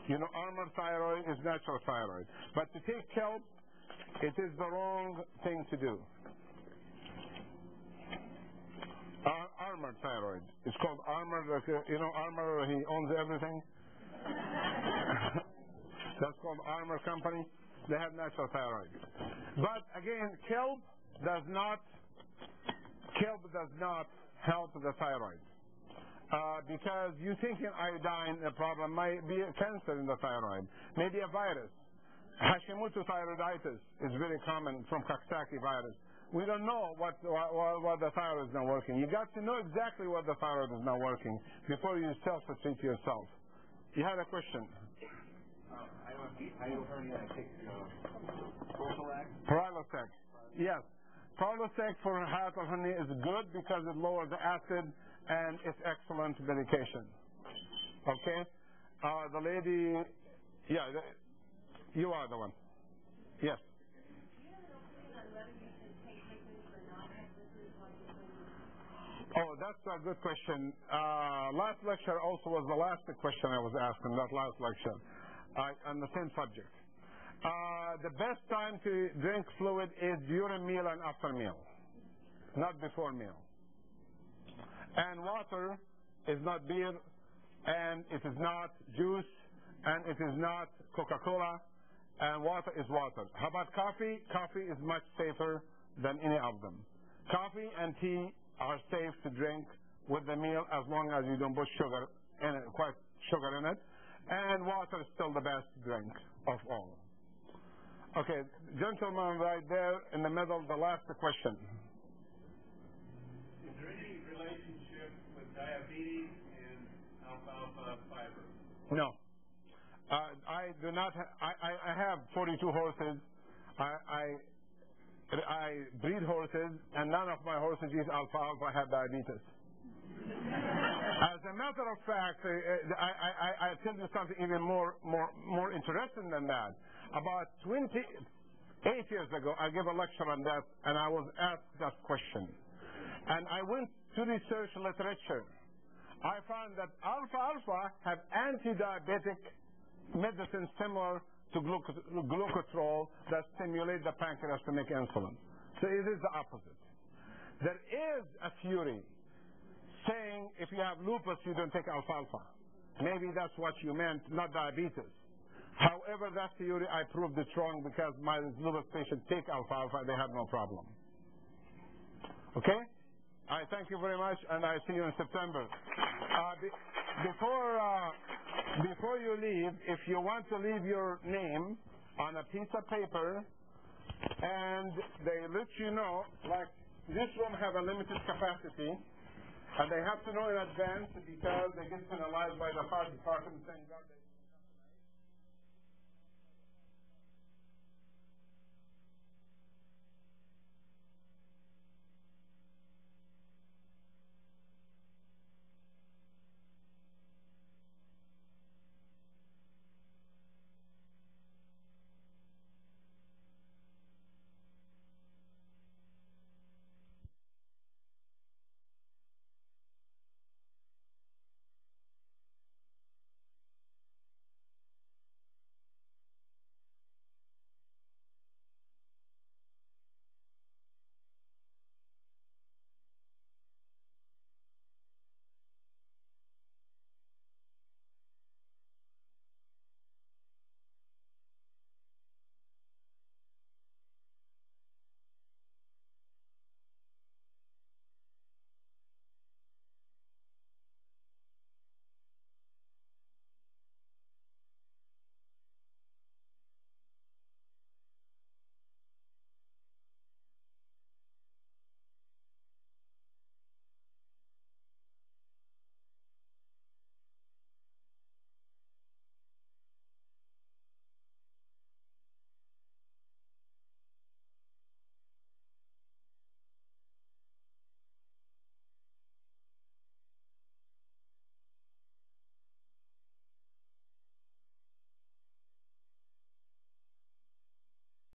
Armor thyroid is natural thyroid. But to take kelp, it is the wrong thing to do. Armor thyroid. It's called Armor. Armor, he owns everything. That's called Armor Company. They have natural thyroid. But again, kelp does not help the thyroid. Because you thinking iodine, the problem might be a cancer in the thyroid, maybe a virus. Hashimoto thyroiditis is very common from Coxsackie virus. We don't know what the thyroid is not working. You got to know exactly what the thyroid is not working before you self-treat yourself. You had a question. Hiatal hernia, I take Prilosec. Yes. Prilosec for hiatal hernia is good because it lowers the acid and it's excellent medication. Okay? The lady, you are the one. Yes. Oh, that's a good question. Last lecture also was the last question I was asking, that last lecture, on the same subject. The best time to drink fluid is during meal and after meal, not before meal. And water is not beer, and it is not juice, and it is not Coca-Cola, and water is water. How about coffee? Coffee is much safer than any of them. Coffee and tea are safe to drink with the meal as long as you don't put sugar in it, quite sugar in it. And water is still the best drink of all. Okay, gentleman right there in the middle, the last question. Is there any relationship with diabetes and alfalfa fiber? No. I do not. I have 42 horses. I breed horses, and none of my horses eat alfalfa. I have diabetes. As a matter of fact, I tell you something even more interesting than that. About 28 years ago, I gave a lecture on that, and I was asked that question. And I went to research literature. I found that alfalfa have anti-diabetic medicine similar to glucotrol that stimulate the pancreas to make insulin. So it is the opposite. There is a theory saying if you have lupus, you don't take alfalfa. Maybe that's what you meant, not diabetes. However, that theory, I proved it wrong because my lupus patients take alfalfa, they have no problem. Okay? I thank you very much, and I see you in September. Before you leave, if you want to leave your name on a piece of paper, and they let you know, like this room have a limited capacity, and they have to know in advance because they get penalized by the fire department saying that they